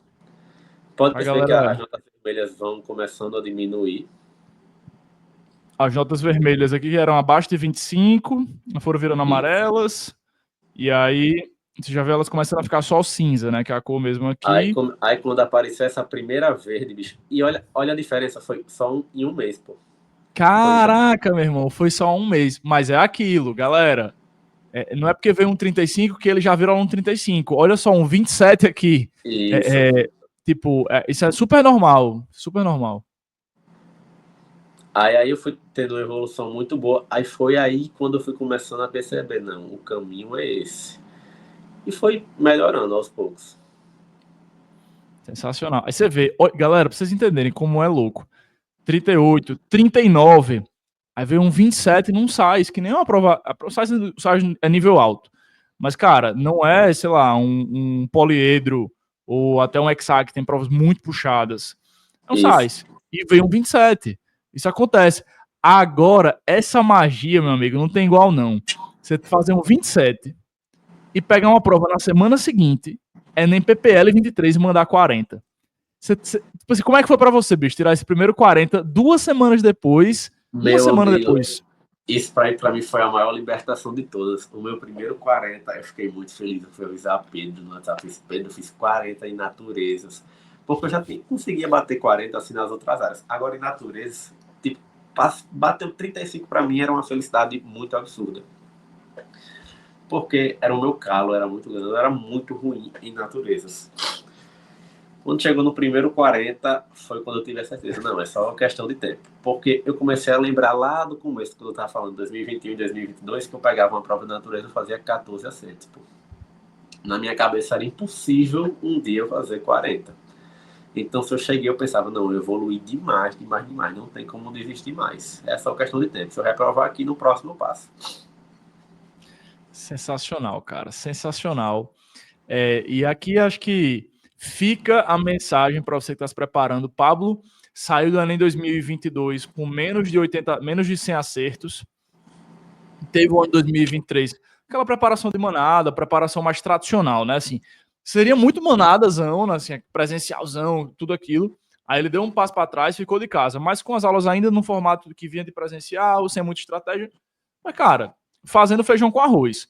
Pode Pra perceber que galera as notas vermelhas vão começando a diminuir. As notas vermelhas aqui que eram abaixo de 25, foram virando E amarelas, e aí você já vê elas começando a ficar só cinza, né? Que é a cor mesmo aí, aqui. aí quando apareceu essa primeira verde, bicho. E olha a diferença, foi só em um mês, pô. Foi só. Caraca, meu irmão, foi só um mês. Mas é aquilo, galera. Não é porque veio um 35 que ele já virou um 35. Olha só, um 27 aqui. Isso. É, é, tipo, isso é super normal. Super normal. Aí eu fui tendo uma evolução muito boa. Aí foi aí quando eu fui começando a perceber, não, o caminho é esse. E foi melhorando aos poucos. Sensacional. Aí você vê, galera, pra vocês entenderem como é louco. 38, 39. Aí veio um 27 num sais, que nem uma prova. O sais é nível alto. Mas, cara, não é, sei lá, um poliedro ou até um hexag que tem provas muito puxadas. É um Isso. sais. E veio um 27. Isso acontece. Agora, essa magia, meu amigo, não tem igual, não. Você fazer um 27 e pegar uma prova na semana seguinte, é nem PPL 23 e mandar 40. Tipo assim, como é que foi pra você, bicho, tirar esse primeiro 40 2 semanas depois, uma Meu semana amigo, depois? isso pra mim foi a maior libertação de todas. O meu primeiro 40, eu fiquei muito feliz. Eu fui avisar Pedro no WhatsApp. Pedro, eu fiz 40 em naturezas. Porque eu já conseguia bater 40 assim nas outras áreas. Agora em naturezas, tipo, bateu 35 pra mim era uma felicidade muito absurda. Porque era o meu calo, era muito grande, eu era muito ruim em naturezas. Quando chegou no primeiro 40, foi quando eu tive a certeza. Não, é só uma questão de tempo. Porque eu comecei a lembrar lá do começo, quando eu estava falando 2021 e 2022, que eu pegava uma prova de natureza e fazia 14 acertos. Na minha cabeça era impossível um dia eu fazer 40. Então, se eu cheguei, eu pensava, não, eu evoluí demais, demais, demais. Não tem como desistir mais. É só questão de tempo. Se eu reprovar aqui, no próximo eu passo. Sensacional, cara. Sensacional. E aqui acho que fica a mensagem para você que está se preparando. Pablo saiu do Enem 2022 com menos de 100 acertos. Teve o ano de 2023, aquela preparação de manada, preparação mais tradicional, né? Assim, seria muito manadazão, né? Assim, presencialzão, tudo aquilo. Aí ele deu um passo para trás e ficou de casa, mas com as aulas ainda no formato que vinha de presencial, sem muita estratégia. Mas, cara, fazendo feijão com arroz,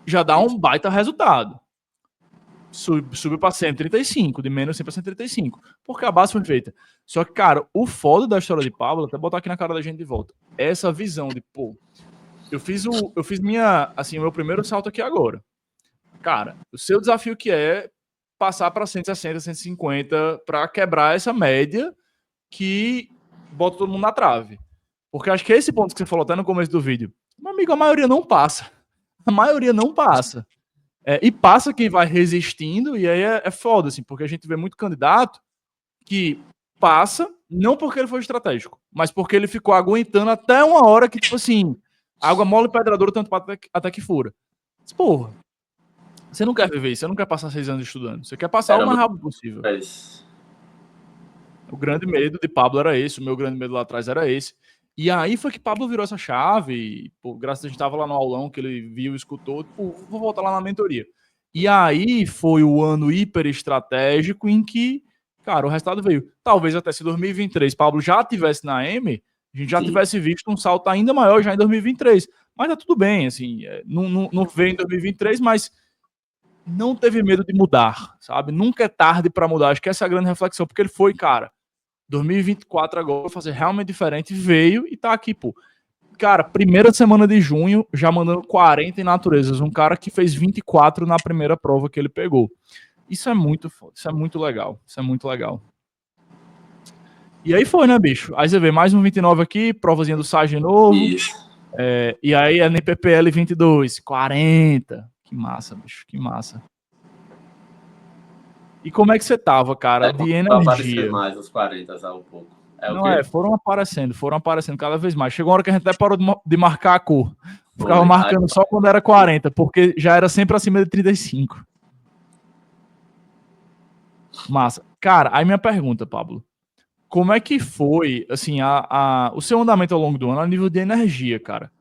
já dá um baita resultado. Subiu para 135, de menos 100 para 135, porque a base foi feita. Só que, cara, o foda da história de Pablo, até botar aqui na cara da gente de volta, é essa visão de, pô, eu fiz o meu primeiro salto aqui agora. Cara, o seu desafio que é passar para 160, 150 para quebrar essa média que bota todo mundo na trave. Porque acho que é esse ponto que você falou até no começo do vídeo. Meu amigo, a maioria não passa. A maioria não passa. E passa quem vai resistindo, e aí é foda, assim, porque a gente vê muito candidato que passa, não porque ele foi estratégico, mas porque ele ficou aguentando até uma hora que, tipo assim, água mole e pedra dura, tanto até que fura. Mas, porra, você não quer viver isso, você não quer passar 6 anos estudando, você quer passar o Era mais muito rápido possível. mais. O grande medo de Pablo era esse, o meu grande medo lá atrás era esse. E aí foi que Pablo virou essa chave, e, pô, graças a gente tava lá no aulão, que ele viu e escutou, pô, vou voltar lá na mentoria. E aí foi o ano hiper estratégico em que, cara, o resultado veio. Talvez até se 2023 Pablo já tivesse na M, a gente já Sim. tivesse visto um salto ainda maior já em 2023. Mas tá tudo bem, assim, não veio em 2023, mas não teve medo de mudar, sabe? Nunca é tarde para mudar. Acho que essa é a grande reflexão, porque ele foi, cara, 2024 agora, fazer realmente diferente, veio e tá aqui, pô. Cara, primeira semana de junho, já mandando 40 em naturezas. Um cara que fez 24 na primeira prova que ele pegou. Isso é muito foda, isso é muito legal. Isso é muito legal. E aí foi, né, bicho? Aí você vê mais um 29 aqui, provazinha do Sage novo. Isso. E aí é NPPL 22, 40. Que massa, bicho, que massa. E como é que você tava, cara, de Vai aparecer energia? mais os 40 já um pouco. É o Não quê? foram aparecendo cada vez mais. Chegou uma hora que a gente até parou de marcar a cor. Ficava Foi. Aí, marcando só quando era 40, porque já era sempre acima de 35. Massa. Cara, aí minha pergunta, Pablo. Como é que foi, assim, o seu andamento ao longo do ano a nível de energia, cara?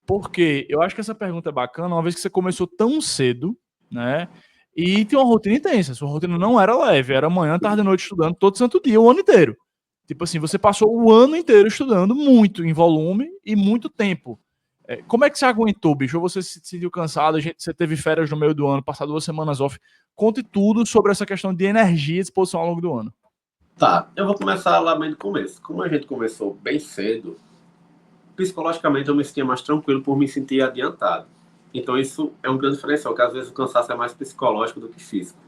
Porque eu acho que essa pergunta é bacana, uma vez que você começou tão cedo, né? E tem uma rotina intensa. Sua rotina não era leve, era manhã, tarde e noite estudando todo santo dia, o ano inteiro. Tipo assim, você passou o ano inteiro estudando muito em volume e muito tempo. Como é que você aguentou, bicho? Ou você se sentiu cansado? Você teve férias no meio do ano, passar 2 semanas off. Conte tudo sobre essa questão de energia e disposição ao longo do ano. tá, eu vou começar lá bem do começo. Como a gente começou bem cedo, psicologicamente eu me sentia mais tranquilo por me sentir adiantado. Então isso é um grande diferencial, que às vezes o cansaço é mais psicológico do que físico.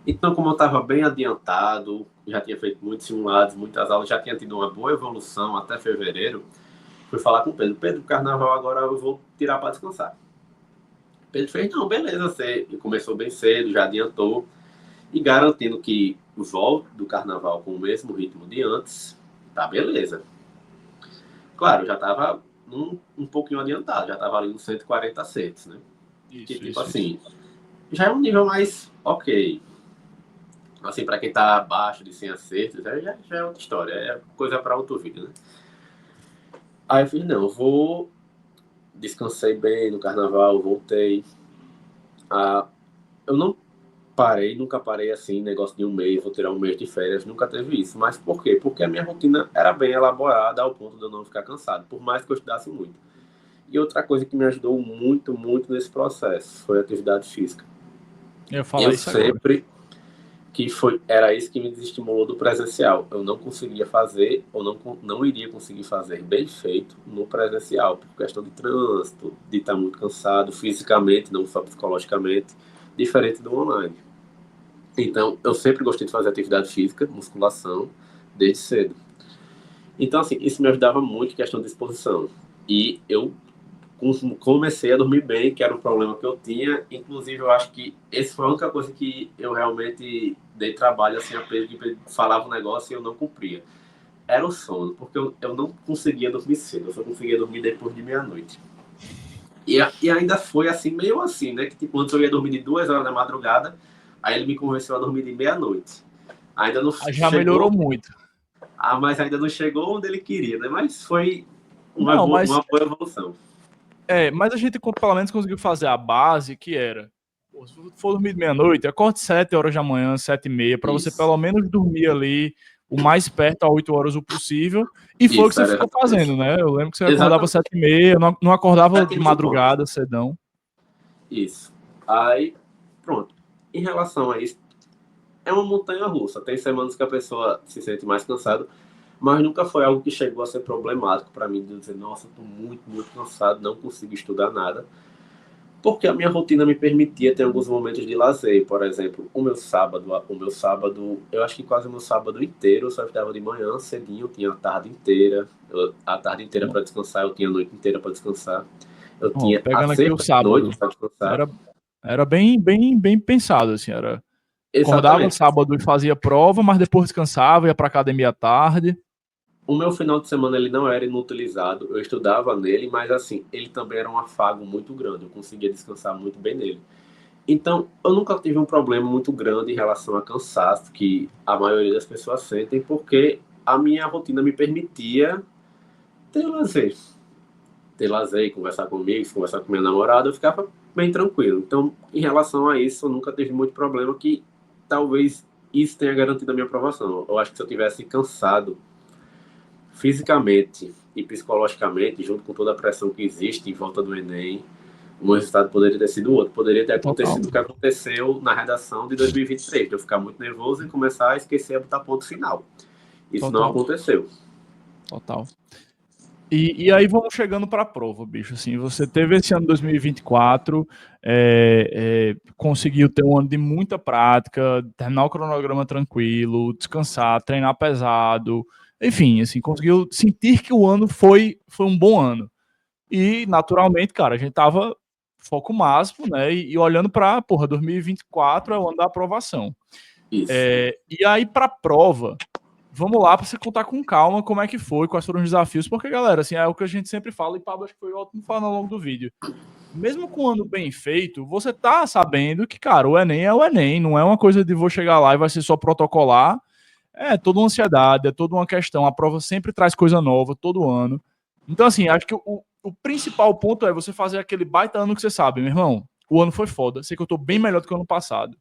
Então, como eu estava bem adiantado, já tinha feito muitos simulados, muitas aulas, já tinha tido uma boa evolução até fevereiro, fui falar com o Pedro. Pedro, carnaval agora eu vou tirar para descansar. Pedro fez, não, beleza, você começou bem cedo, já adiantou, e garantindo que volte do carnaval com o mesmo ritmo de antes, tá beleza. Claro, já estava um pouquinho adiantado, já estava ali nos 140 acertos, né? Isso, que tipo isso, assim, isso. já é um nível mais ok. Assim, para quem tá abaixo de 100 acertos, já é outra história, é coisa para outro vídeo, né? Aí eu fiz, não, vou. Descansei bem no carnaval, voltei. Ah, eu não parei, nunca parei assim, negócio de um mês, vou tirar um mês de férias, nunca teve isso. Mas por quê? Porque a minha rotina era bem elaborada ao ponto de eu não ficar cansado, por mais que eu estudasse muito. E outra coisa que me ajudou muito, muito nesse processo foi a atividade física. Eu ia falar Eu isso agora. sempre era isso que me desestimulou do presencial. Eu não conseguia fazer, ou não iria conseguir fazer bem feito no presencial, por questão de trânsito, de estar muito cansado fisicamente, não só psicologicamente, diferente do online. Então, eu sempre gostei de fazer atividade física, musculação, desde cedo. Então, assim, isso me ajudava muito em questão de disposição. E eu comecei a dormir bem, que era um problema que eu tinha. Inclusive, eu acho que essa foi a única coisa que eu realmente dei trabalho, assim, a peso que falava um negócio e eu não cumpria. Era o sono, porque eu não conseguia dormir cedo, eu só conseguia dormir depois de meia-noite. E ainda foi assim, meio assim, né? Que tipo, antes eu ia dormir de 2 horas da madrugada, aí ele me convenceu a dormir de meia-noite. Ainda não Já melhorou chegou, muito. mas ainda não chegou onde ele queria, né? Mas foi Não, uma boa evolução. mas a gente pelo menos conseguiu fazer a base, que era, pô, se você for dormir de meia-noite, acorde 7 horas da manhã, 7h30, para você Isso. pelo menos dormir ali o mais perto a 8 horas o possível. E foi o que Isso, você era ficou exatamente. fazendo, né? Eu lembro que você acordava Exatamente. 7h30, não acordava de 7h, madrugada, cedão. isso. Aí, pronto. Em relação a isso, é uma montanha russa. Tem semanas que a pessoa se sente mais cansada, mas nunca foi algo que chegou a ser problemático para mim, de dizer, nossa, estou muito, muito cansado, não consigo estudar nada. Porque a minha rotina me permitia ter alguns momentos de lazer. Por exemplo, o meu sábado, eu acho que quase o meu sábado inteiro eu só estava de manhã cedinho, eu tinha a tarde inteira, a tarde inteira para descansar, eu tinha a noite inteira para descansar. Eu Ó, tinha a pegando aqui o sexta de sábado, noite para descansar. era, era bem pensado, assim, era. Acordava Exatamente. sábado e fazia prova, mas depois descansava, ia pra academia à tarde. O meu final de semana ele não era inutilizado, eu estudava nele, mas assim, ele também era um afago muito grande, eu conseguia descansar muito bem nele. Então, eu nunca tive um problema muito grande em relação a cansaço, que a maioria das pessoas sentem, porque a minha rotina me permitia ter lazer. Ter lazer, conversar com amigos, conversar com minha namorada, eu ficava bem tranquilo. Então, em relação a isso, eu nunca tive muito problema, que talvez isso tenha garantido a minha aprovação. Eu acho que se eu tivesse cansado fisicamente e psicologicamente, junto com toda a pressão que existe em volta do Enem, o meu resultado poderia ter sido outro. Poderia ter Total, acontecido o que aconteceu na redação de 2023, de eu ficar muito nervoso e começar a esquecer a botar ponto final. Isso não total, aconteceu. total. E aí vamos chegando para a prova, bicho. Assim, você teve esse ano 2024, conseguiu ter um ano de muita prática, terminar o cronograma tranquilo, descansar, treinar pesado, enfim, assim, conseguiu sentir que o ano foi um bom ano. E, naturalmente, cara, a gente tava foco máximo, né? E olhando para, porra, 2024 é o ano da aprovação. Isso. E aí, para a prova, vamos lá para você contar com calma como é que foi, quais foram os desafios, porque, galera, assim, é o que a gente sempre fala, e Pablo acho que foi ótimo falar ao longo do vídeo. Mesmo com o ano bem feito, você tá sabendo que, cara, o Enem é o Enem, não é uma coisa de vou chegar lá e vai ser só protocolar. É toda uma ansiedade, é toda uma questão. A prova sempre traz coisa nova, todo ano. Então, assim, acho que o principal ponto é você fazer aquele baita ano que você sabe, meu irmão. O ano foi foda, sei que eu tô bem melhor do que o ano passado.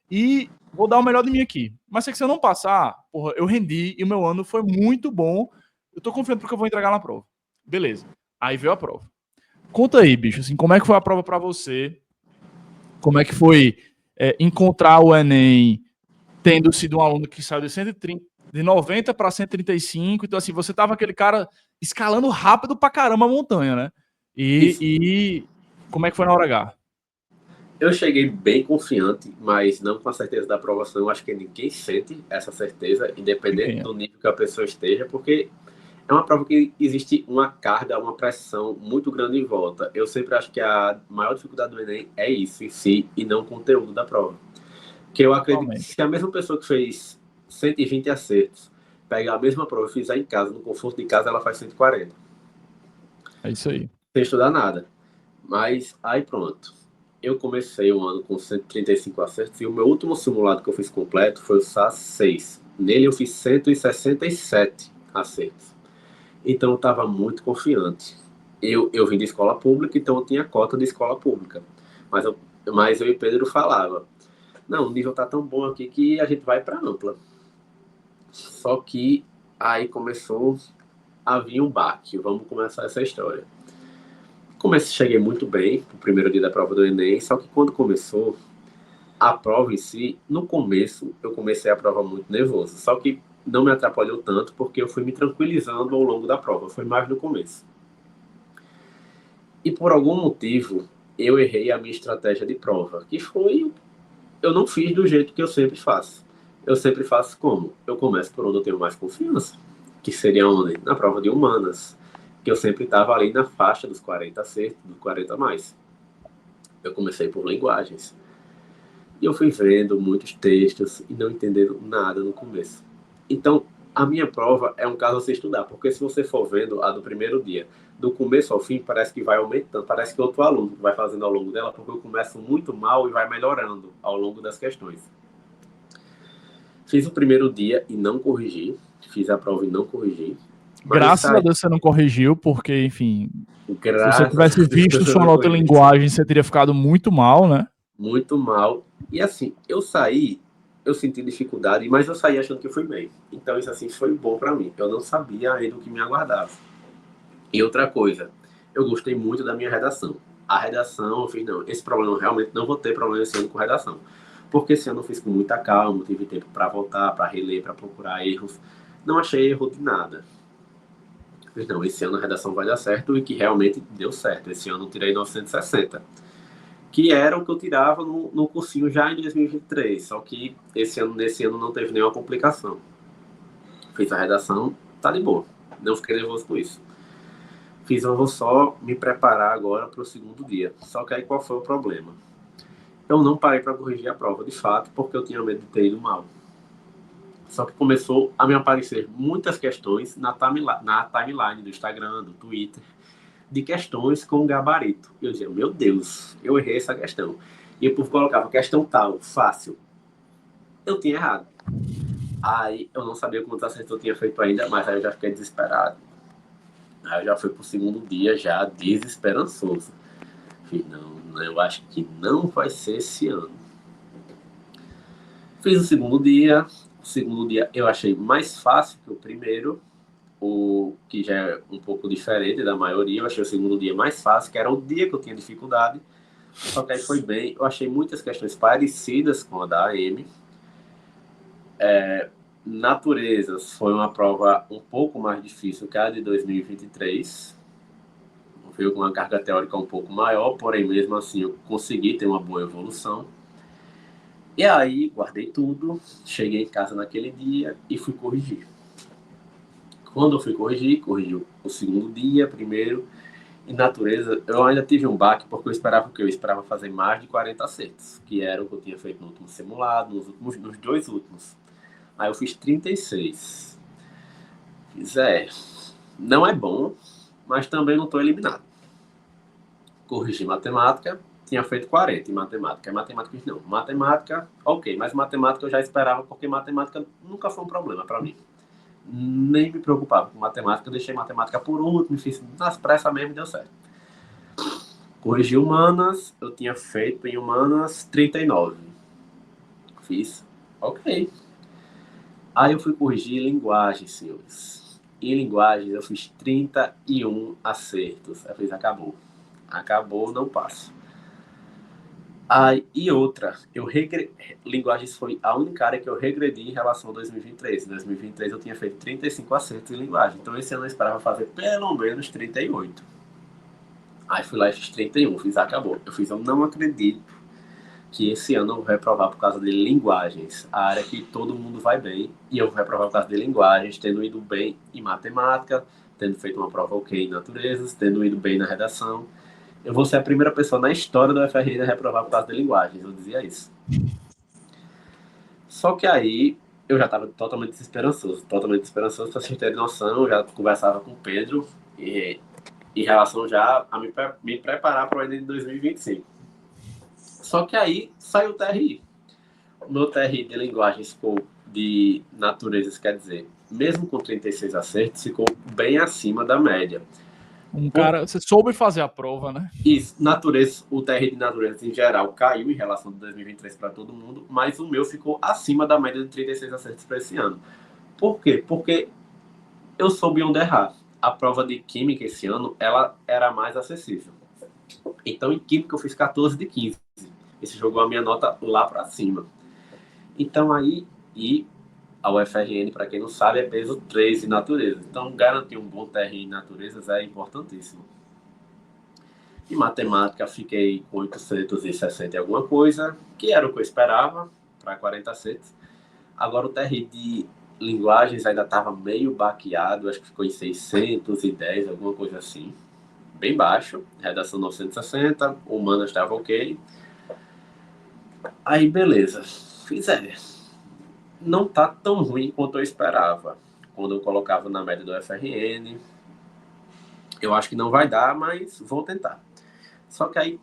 E vou dar o melhor de mim aqui. Mas sei que se eu não passar, porra, eu rendi e o meu ano foi muito bom. Eu tô confiante porque eu vou entregar na prova. Beleza. Aí veio a prova. Conta aí, bicho, assim, como é que foi a prova para você? Como é que foi encontrar o Enem tendo sido um aluno que saiu de 130, de 90 para 135, então assim, você tava aquele cara escalando rápido pra caramba a montanha, né? Isso. E como é que foi na hora H? Eu cheguei bem confiante, mas não com a certeza da aprovação. Eu acho que ninguém sente essa certeza, independente Ninguém. do nível que a pessoa esteja, porque é uma prova que existe uma carga, uma pressão muito grande em volta. Eu sempre acho que a maior dificuldade do Enem é isso em si, e não o conteúdo da prova. Que eu acredito que Totalmente. se a mesma pessoa que fez 120 acertos pegar a mesma prova e fizer em casa, no conforto de casa, ela faz 140. É isso aí. Sem estudar nada. Mas aí pronto. Eu comecei o ano com 135 acertos e o meu último simulado que eu fiz completo foi o SAS 6. Nele eu fiz 167 acertos. Então eu estava muito confiante. Eu vim de escola pública, então eu tinha cota de escola pública. Mas eu e o Pedro falava, não, o nível tá tão bom aqui que a gente vai para ampla. Só que aí começou a vir um baque. Vamos começar essa história. Cheguei muito bem no primeiro dia da prova do Enem, só que quando começou a prova em si, no começo eu comecei a prova muito nervoso. Só que não me atrapalhou tanto porque eu fui me tranquilizando ao longo da prova. Foi mais no começo. E por algum motivo eu errei a minha estratégia de prova, que foi eu não fiz do jeito que eu sempre faço. Eu sempre faço como? Eu começo por onde eu tenho mais confiança, que seria onde? Na prova de humanas, que eu sempre estava ali na faixa dos 40 acertos, dos 40 a mais. Eu comecei por linguagens. E eu fui vendo muitos textos e não entendendo nada no começo. Então, a minha prova é um caso a se estudar, porque se você for vendo a do primeiro dia, do começo ao fim, parece que vai aumentando, parece que outro aluno vai fazendo ao longo dela, porque eu começo muito mal e vai melhorando ao longo das questões. Fiz o primeiro dia e não corrigi, fiz a prova e não corrigi. Graças a Deus você não corrigiu, porque, enfim, se você tivesse Graças a Deus visto eu sua não nota em corrigi. linguagem, você teria ficado muito mal, né? Muito mal. E assim, eu saí, eu senti dificuldade, mas eu saí achando que eu fui bem. Então isso assim foi bom para mim. Eu não sabia ainda o que me aguardava. E outra coisa, eu gostei muito da minha redação. A redação, eu fiz, não, esse problema eu realmente não vou ter problema esse ano com redação. Porque esse ano eu fiz com muita calma, tive tempo para voltar, para reler, para procurar erros. Não achei erro de nada. Fiz, não, esse ano a redação vai dar certo e que realmente deu certo. Esse ano eu tirei 960. Que era o que eu tirava no cursinho já em 2023, só que nesse ano não teve nenhuma complicação. Fiz a redação, tá de boa, não fiquei nervoso com isso. Eu vou só me preparar agora para o segundo dia. Só que aí qual foi o problema? Eu não parei para corrigir a prova, de fato, porque eu tinha medo de ter ido mal. Só que começou a me aparecer muitas questões na timeline do Instagram, do Twitter, de questões com gabarito. E eu dizia, meu Deus, eu errei essa questão. E o povo colocava questão tal, fácil. Eu tinha errado. Aí eu não sabia quantos acertos eu tinha feito ainda, mas aí eu já fiquei desesperado. Aí eu já fui pro segundo dia já desesperançoso. Fiz, não, eu acho que não vai ser esse ano. Fiz o segundo dia. O segundo dia eu achei mais fácil que o primeiro, o que já é um pouco diferente da maioria. Eu achei o segundo dia mais fácil, que era o dia que eu tinha dificuldade. Só que aí foi bem. Eu achei muitas questões parecidas com a da AM. Naturezas foi uma prova um pouco mais difícil que a de 2023. Veio com uma carga teórica um pouco maior, porém, mesmo assim, eu consegui ter uma boa evolução. E aí, guardei tudo, cheguei em casa naquele dia e fui corrigir. Quando eu fui corrigi o segundo dia, primeiro. Em natureza, eu ainda tive um baque, porque eu esperava fazer mais de 40 acertos, que era o que eu tinha feito no último simulado, nos dois últimos. Aí eu fiz 36. Não é bom, mas também não estou eliminado. Corrigi matemática, tinha feito 40 em matemática. Matemática não. Matemática, ok, mas matemática eu já esperava, porque matemática nunca foi um problema para mim. Nem me preocupava com matemática, eu deixei matemática por último, fiz nas pressas mesmo e deu certo. Corrigi humanas, eu tinha feito em humanas 39. Fiz, ok. Aí eu fui corrigir linguagem, senhores. Em linguagens eu fiz 31 acertos. Eu fiz, acabou. Acabou, não passo. Aí, e outra, linguagens foi a única área que eu regredi em relação a 2023. Em 2023 eu tinha feito 35 acertos em linguagem. Então esse ano eu esperava fazer pelo menos 38. Aí fui lá e fiz 31, fiz, acabou. Eu não acredito que esse ano eu vou reprovar por causa de linguagens, a área que todo mundo vai bem, e eu vou reprovar por causa de linguagens, tendo ido bem em matemática, tendo feito uma prova ok em naturezas, tendo ido bem na redação. Eu vou ser a primeira pessoa na história do FRN a reprovar por causa de linguagens, eu dizia isso. Só que aí eu já estava totalmente desesperançoso, para vocês terem noção. Eu já conversava com o Pedro, e em relação já a me preparar para o Enem de 2025. Só que aí saiu o TRI. O meu TRI de linguagens ficou de naturezas, quer dizer, mesmo com 36 acertos, ficou bem acima da média. Cara, você soube fazer a prova, né? Isso, natureza, o TRI de natureza em geral caiu em relação de 2023 para todo mundo, mas o meu ficou acima da média de 36 acertos para esse ano. Por quê? Porque eu soube onde errar. A prova de Química esse ano, ela era mais acessível. Então, em Química eu fiz 14 de 15. Isso jogou a minha nota lá para cima. Então, aí, e a UFRN, para quem não sabe, é peso 3 em natureza. Então, garantir um bom TRI em naturezas é importantíssimo. Em matemática, fiquei com 860 e alguma coisa, que era o que eu esperava, para 40 acertos. Agora, o TRI de linguagens ainda estava meio baqueado, acho que ficou em 610, alguma coisa assim. Bem baixo. Redação 960, humanas estava ok. Aí, beleza. Não tá tão ruim quanto eu esperava. Quando eu colocava na média do FRN, eu acho que não vai dar, mas vou tentar. Só que aí,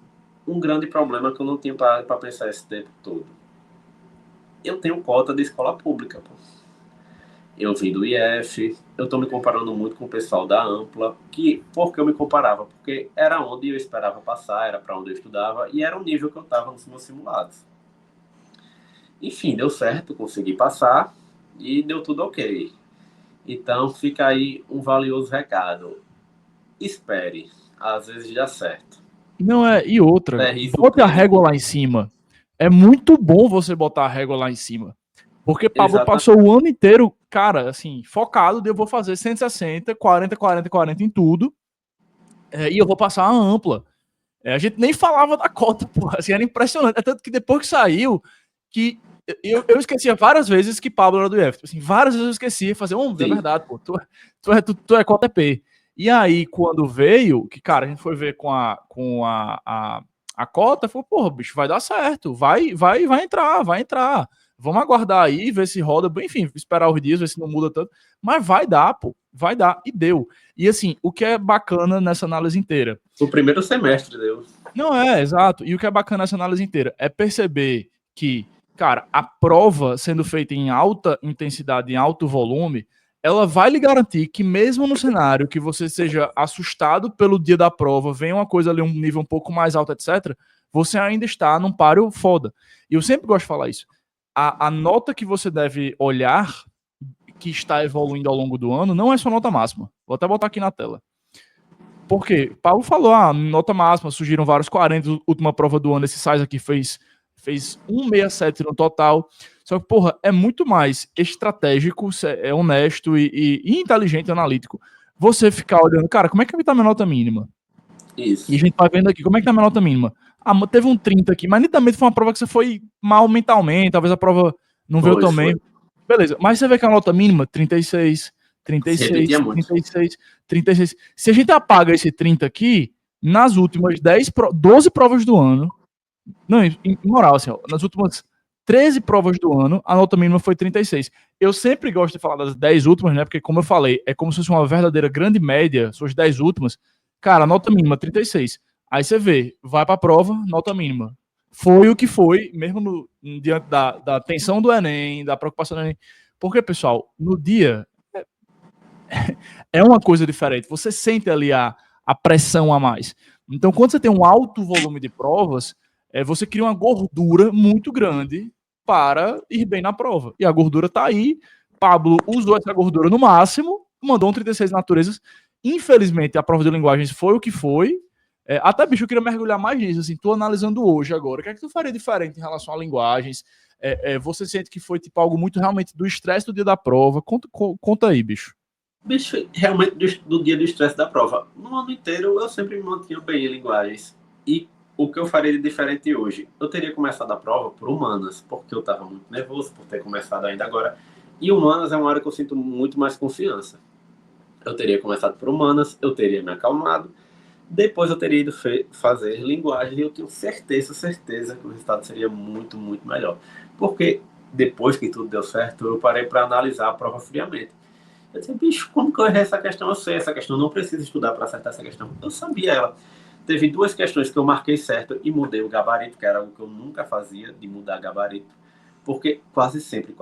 um grande problema que eu não tinha para pensar esse tempo todo. Eu tenho cota de escola pública, pô. Eu vim do IF, eu estou me comparando muito com o pessoal da Ampla, por que eu me comparava? Porque era onde eu esperava passar, era para onde eu estudava, e era o nível que eu estava nos meus simulados. Enfim, deu certo, consegui passar, e deu tudo ok. Então, fica aí um valioso recado. Espere, às vezes dá certo. Não é, e outra, É, bote a régua lá em cima. É muito bom você botar a régua lá em cima. Porque Pablo Exatamente. passou o ano inteiro, cara, assim, focado de eu vou fazer 160, 40, 40, 40 em tudo. E eu vou passar a ampla. A gente nem falava da cota, porra. Assim, era impressionante. É tanto que depois que saiu, que eu esquecia várias vezes que Pablo era do IF. Assim, várias vezes eu esquecia fazer é verdade, pô. Tu é cota EP. E aí, quando veio, que, cara, a gente foi ver com a cota, falou, porra, bicho, vai dar certo. Vai entrar, vai entrar. Vamos aguardar aí, ver se roda. Enfim, esperar os dias, ver se não muda tanto. Mas vai dar, pô. Vai dar. E deu. E assim, o que é bacana nessa análise inteira? O primeiro semestre deu. Não é, exato. E o que é bacana nessa análise inteira é perceber que, cara, a prova sendo feita em alta intensidade, em alto volume, ela vai lhe garantir que mesmo no cenário que você seja assustado pelo dia da prova, venha uma coisa ali, um nível um pouco mais alto, etc., você ainda está num páreo foda. E eu sempre gosto de falar isso. A nota que você deve olhar que está evoluindo ao longo do ano não é sua nota máxima. Vou até botar aqui na tela. Porque Paulo falou, nota máxima, surgiram vários 40, última prova do ano, esse size aqui fez 167 no total. Só que, porra, é muito mais estratégico, é honesto e inteligente, analítico. Você ficar olhando, cara, como é que tá a minha nota mínima? Isso. E a gente vai vendo aqui, como é que tá a minha nota mínima? Teve um 30 aqui, mas nitidamente foi uma prova que você foi mal mentalmente, talvez a prova não veio também. Beleza, mas você vê que a nota mínima, 36, 36, 36, 36. Se a gente apaga esse 30 aqui, nas últimas 12 provas do ano, não, em moral, assim, ó, nas últimas 13 provas do ano, a nota mínima foi 36. Eu sempre gosto de falar das 10 últimas, né? Porque, como eu falei, é como se fosse uma verdadeira grande média, suas 10 últimas. Cara, nota mínima 36. Aí você vê, vai pra prova, nota mínima. Foi o que foi, mesmo diante da tensão do Enem, da preocupação do Enem. Porque, pessoal, no dia é uma coisa diferente. Você sente ali a pressão a mais. Então, quando você tem um alto volume de provas, você cria uma gordura muito grande para ir bem na prova. E a gordura está aí. Pablo usou essa gordura no máximo, mandou um 36 naturezas. Infelizmente, a prova de linguagens foi o que foi. Até, bicho, eu queria mergulhar mais nisso. Assim, tô analisando hoje agora. O que é que tu faria diferente em relação a linguagens? Você sente que foi tipo algo muito realmente do estresse do dia da prova? Conta aí, bicho. Bicho, realmente do dia do estresse da prova. No ano inteiro eu sempre me mantinha bem em linguagens. E o que eu faria de diferente hoje? Eu teria começado a prova por humanas, porque eu estava muito nervoso por ter começado ainda agora. E humanas é uma área que eu sinto muito mais confiança. Eu teria começado por humanas, eu teria me acalmado. Depois eu teria ido fazer linguagem e eu tenho certeza que o resultado seria muito, muito melhor. Porque depois que tudo deu certo, eu parei para analisar a prova friamente. Eu disse, bicho, como que eu errei essa questão? Eu sei essa questão, não preciso estudar para acertar essa questão. Eu sabia ela. Teve 2 questões que eu marquei certo e mudei o gabarito, que era algo que eu nunca fazia, de mudar gabarito. Porque quase sempre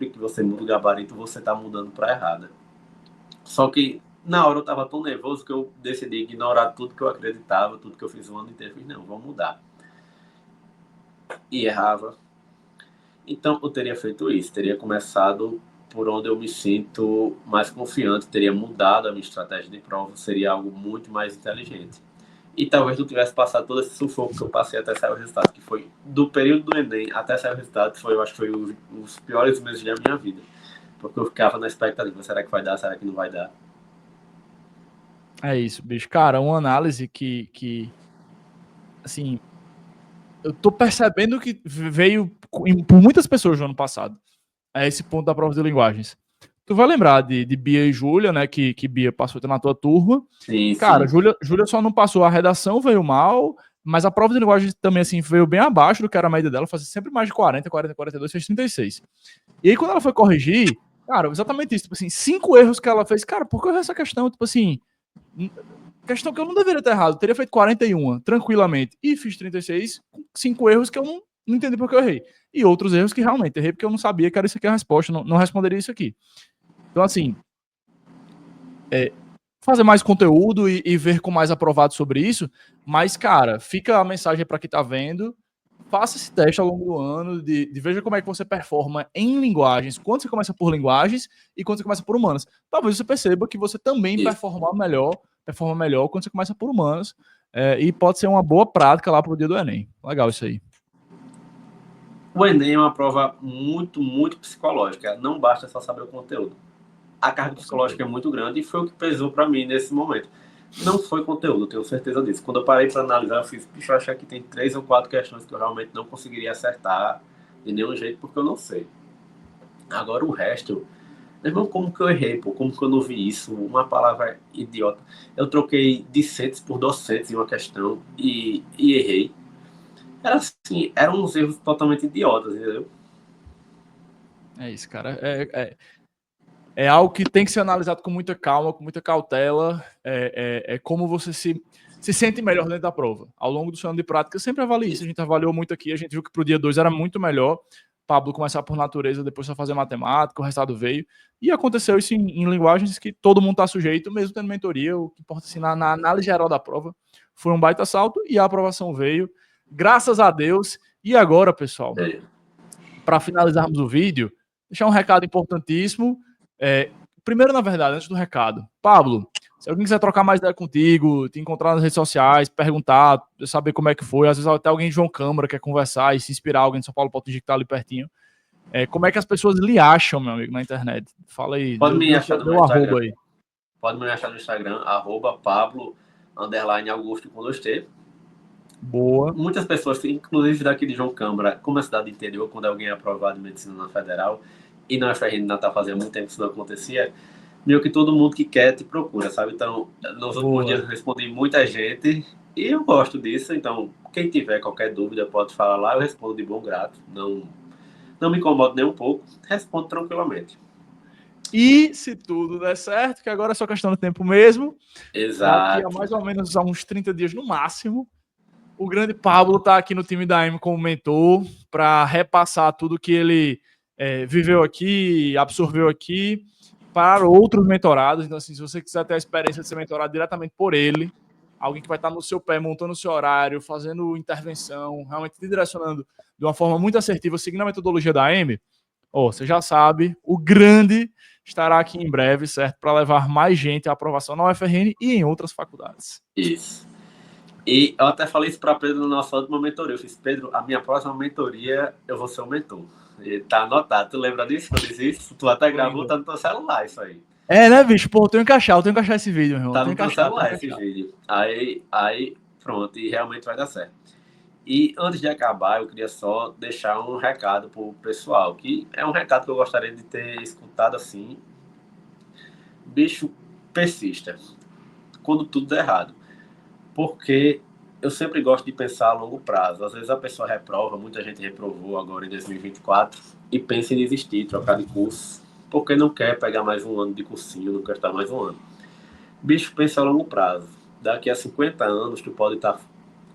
que você muda o gabarito, você está mudando para errada. Só que na hora eu estava tão nervoso que eu decidi ignorar tudo que eu acreditava, tudo que eu fiz o ano inteiro. Eu fiz, não, vamos mudar. E errava. Então eu teria feito isso, teria começado por onde eu me sinto mais confiante, teria mudado a minha estratégia de prova, seria algo muito mais inteligente. E talvez não tivesse passado todo esse sufoco que eu passei até sair o resultado, que foi do período do Enem até sair o resultado, foi, eu acho que foi os piores meses da minha vida. Porque eu ficava na expectativa, será que vai dar, será que não vai dar? É isso, bicho. Cara, uma análise que assim, eu tô percebendo que veio por muitas pessoas no ano passado. É esse ponto da prova de linguagens. Tu vai lembrar de Bia e Júlia, né? Que Bia passou na tua turma. Sim, Cara, sim. Júlia só não passou, a redação veio mal, mas a prova de linguagem também, assim, veio bem abaixo do que era a média dela, fazia sempre mais de 40, 40, 42, fez 36. E aí, quando ela foi corrigir, cara, exatamente isso, tipo assim, 5 erros que ela fez, cara, por que eu errei essa questão? Tipo assim, questão que eu não deveria ter errado, eu teria feito 41, tranquilamente, e fiz 36, com 5 erros que eu não entendi por que eu errei. E outros erros que realmente errei porque eu não sabia que era isso aqui a resposta, não responderia isso aqui. Então, assim, fazer mais conteúdo e ver com mais aprovado sobre isso, mas, cara, fica a mensagem para quem tá vendo, faça esse teste ao longo do ano, de veja como é que você performa em linguagens, quando você começa por linguagens e quando você começa por humanas. Talvez você perceba que você também Isso. performa melhor quando você começa por humanas, e pode ser uma boa prática lá pro dia do Enem. Legal isso aí. O Enem é uma prova muito, muito psicológica. Não basta só saber o conteúdo. A carga Com psicológica certeza. é muito grande e foi o que pesou para mim nesse momento. Não foi conteúdo, tenho certeza disso. Quando eu parei para analisar, eu fiz, bicho, eu acho que tem 3 ou 4 questões que eu realmente não conseguiria acertar de nenhum jeito porque eu não sei. Agora o resto, meu irmão, como que eu errei, pô? Como que eu não vi isso? Uma palavra idiota. Eu troquei discentes por docentes em uma questão e errei. Era assim, eram uns erros totalmente idiotas, entendeu? É isso, cara. É algo que tem que ser analisado com muita calma, com muita cautela. É como você se sente melhor dentro da prova. Ao longo do seu ano de prática, eu sempre avalio isso. A gente avaliou muito aqui, a gente viu que pro dia 2 era muito melhor. Pablo começar por natureza, depois só fazer matemática, o resultado veio. E aconteceu isso em linguagens que todo mundo está sujeito, mesmo tendo mentoria. O que importa, assim, na análise geral da prova, foi um baita salto e a aprovação veio. Graças a Deus. E agora, pessoal, É. para finalizarmos o vídeo, deixar um recado importantíssimo. Primeiro, na verdade, antes do recado, Pablo, se alguém quiser trocar mais ideia contigo, te encontrar nas redes sociais, perguntar, saber como é que foi, às vezes até alguém de João Câmara quer conversar e se inspirar, alguém de São Paulo pode digitar ali pertinho. Como é que as pessoas lhe acham, meu amigo, na internet? Fala aí, Pode me achar no meu deu Instagram. arroba aí. Pode me achar no Instagram, @Pablo_Augusto com 2T. Boa. Muitas pessoas, inclusive daqui de João Câmara, como é cidade do interior, quando alguém é aprovado em medicina na federal, e na FRN de Natal fazia muito tempo que isso não acontecia, meio que todo mundo que quer te procura, sabe? Então, nos últimos dias Boa. eu respondi muita gente e eu gosto disso. Então, quem tiver qualquer dúvida pode falar lá, eu respondo de bom grado. Não me incomodo nem um pouco, respondo tranquilamente. E se tudo der certo, que agora é só questão de tempo mesmo, daqui a Exato. mais ou menos uns 30 dias no máximo, o grande Pablo está aqui no time da M como mentor para repassar tudo que ele viveu aqui, absorveu aqui para outros mentorados. Então, assim, se você quiser ter a experiência de ser mentorado diretamente por ele, alguém que vai estar no seu pé, montando o seu horário, fazendo intervenção, realmente te direcionando de uma forma muito assertiva, seguindo a metodologia da M, você já sabe, o grande estará aqui em breve, certo? Para levar mais gente à aprovação na UFRN e em outras faculdades. Isso. E eu até falei isso para Pedro na nossa última mentoria. Eu fiz, Pedro, a minha próxima mentoria eu vou ser o mentor. E tá anotado. Tu lembra disso? Que eu disse isso? Tu até gravou, tá no teu celular isso aí. Né, bicho? Pô, eu tenho que encaixar esse vídeo, meu irmão. Tá Tenho no que teu encaixar, tenho celular que esse encaixar. vídeo. Aí, pronto, e realmente vai dar certo. E antes de acabar, eu queria só deixar um recado pro pessoal, que é um recado que eu gostaria de ter escutado assim. Bicho, persista. Quando tudo der errado. Porque eu sempre gosto de pensar a longo prazo. Às vezes a pessoa reprova, muita gente reprovou agora em 2024 e pensa em desistir, trocar de curso. porque não quer pegar mais um ano de cursinho, não quer estar mais um ano. Bicho, pensa a longo prazo. Daqui a 50 anos, tu pode estar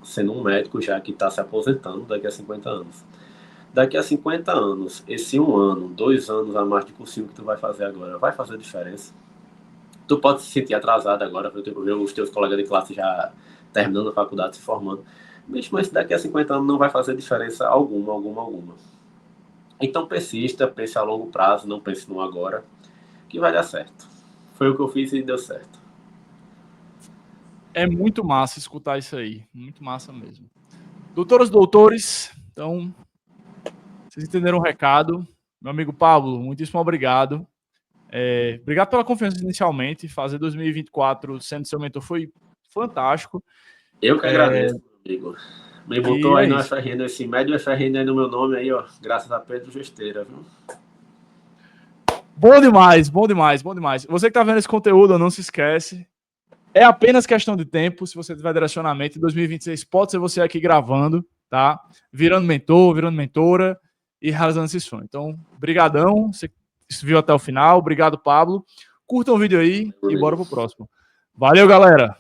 sendo um médico já que está se aposentando daqui a 50 anos. Daqui a 50 anos, esse 1 ano, 2 anos a mais de cursinho que tu vai fazer agora, vai fazer diferença? Tu pode se sentir atrasado agora, ver os teus colegas de classe já terminando a faculdade, se formando. Bicho, mas daqui a 50 anos não vai fazer diferença alguma. Então persista, pense a longo prazo, não pense no agora, que vai dar certo. Foi o que eu fiz e deu certo. É muito massa escutar isso aí. Muito massa mesmo. Doutoras e doutores, então, vocês entenderam o recado. Meu amigo Pablo, muitíssimo obrigado. Obrigado pela confiança inicialmente. Fazer 2024 sendo seu mentor foi fantástico. Eu que agradeço, meu amigo. Me botou aí no isso. FRN, esse médio FRN aí no meu nome aí, ó. Graças a Pedro Gesteira, viu? Bom demais, bom demais, bom demais. Você que tá vendo esse conteúdo, não se esquece. É apenas questão de tempo. Se você tiver direcionamento, em 2026 pode ser você aqui gravando, tá? Virando mentor, virando mentora e realizando esse sonho. Então, brigadão. Você viu até o final. Obrigado, Pablo. Curtam o vídeo aí e bora pro próximo. Valeu, galera!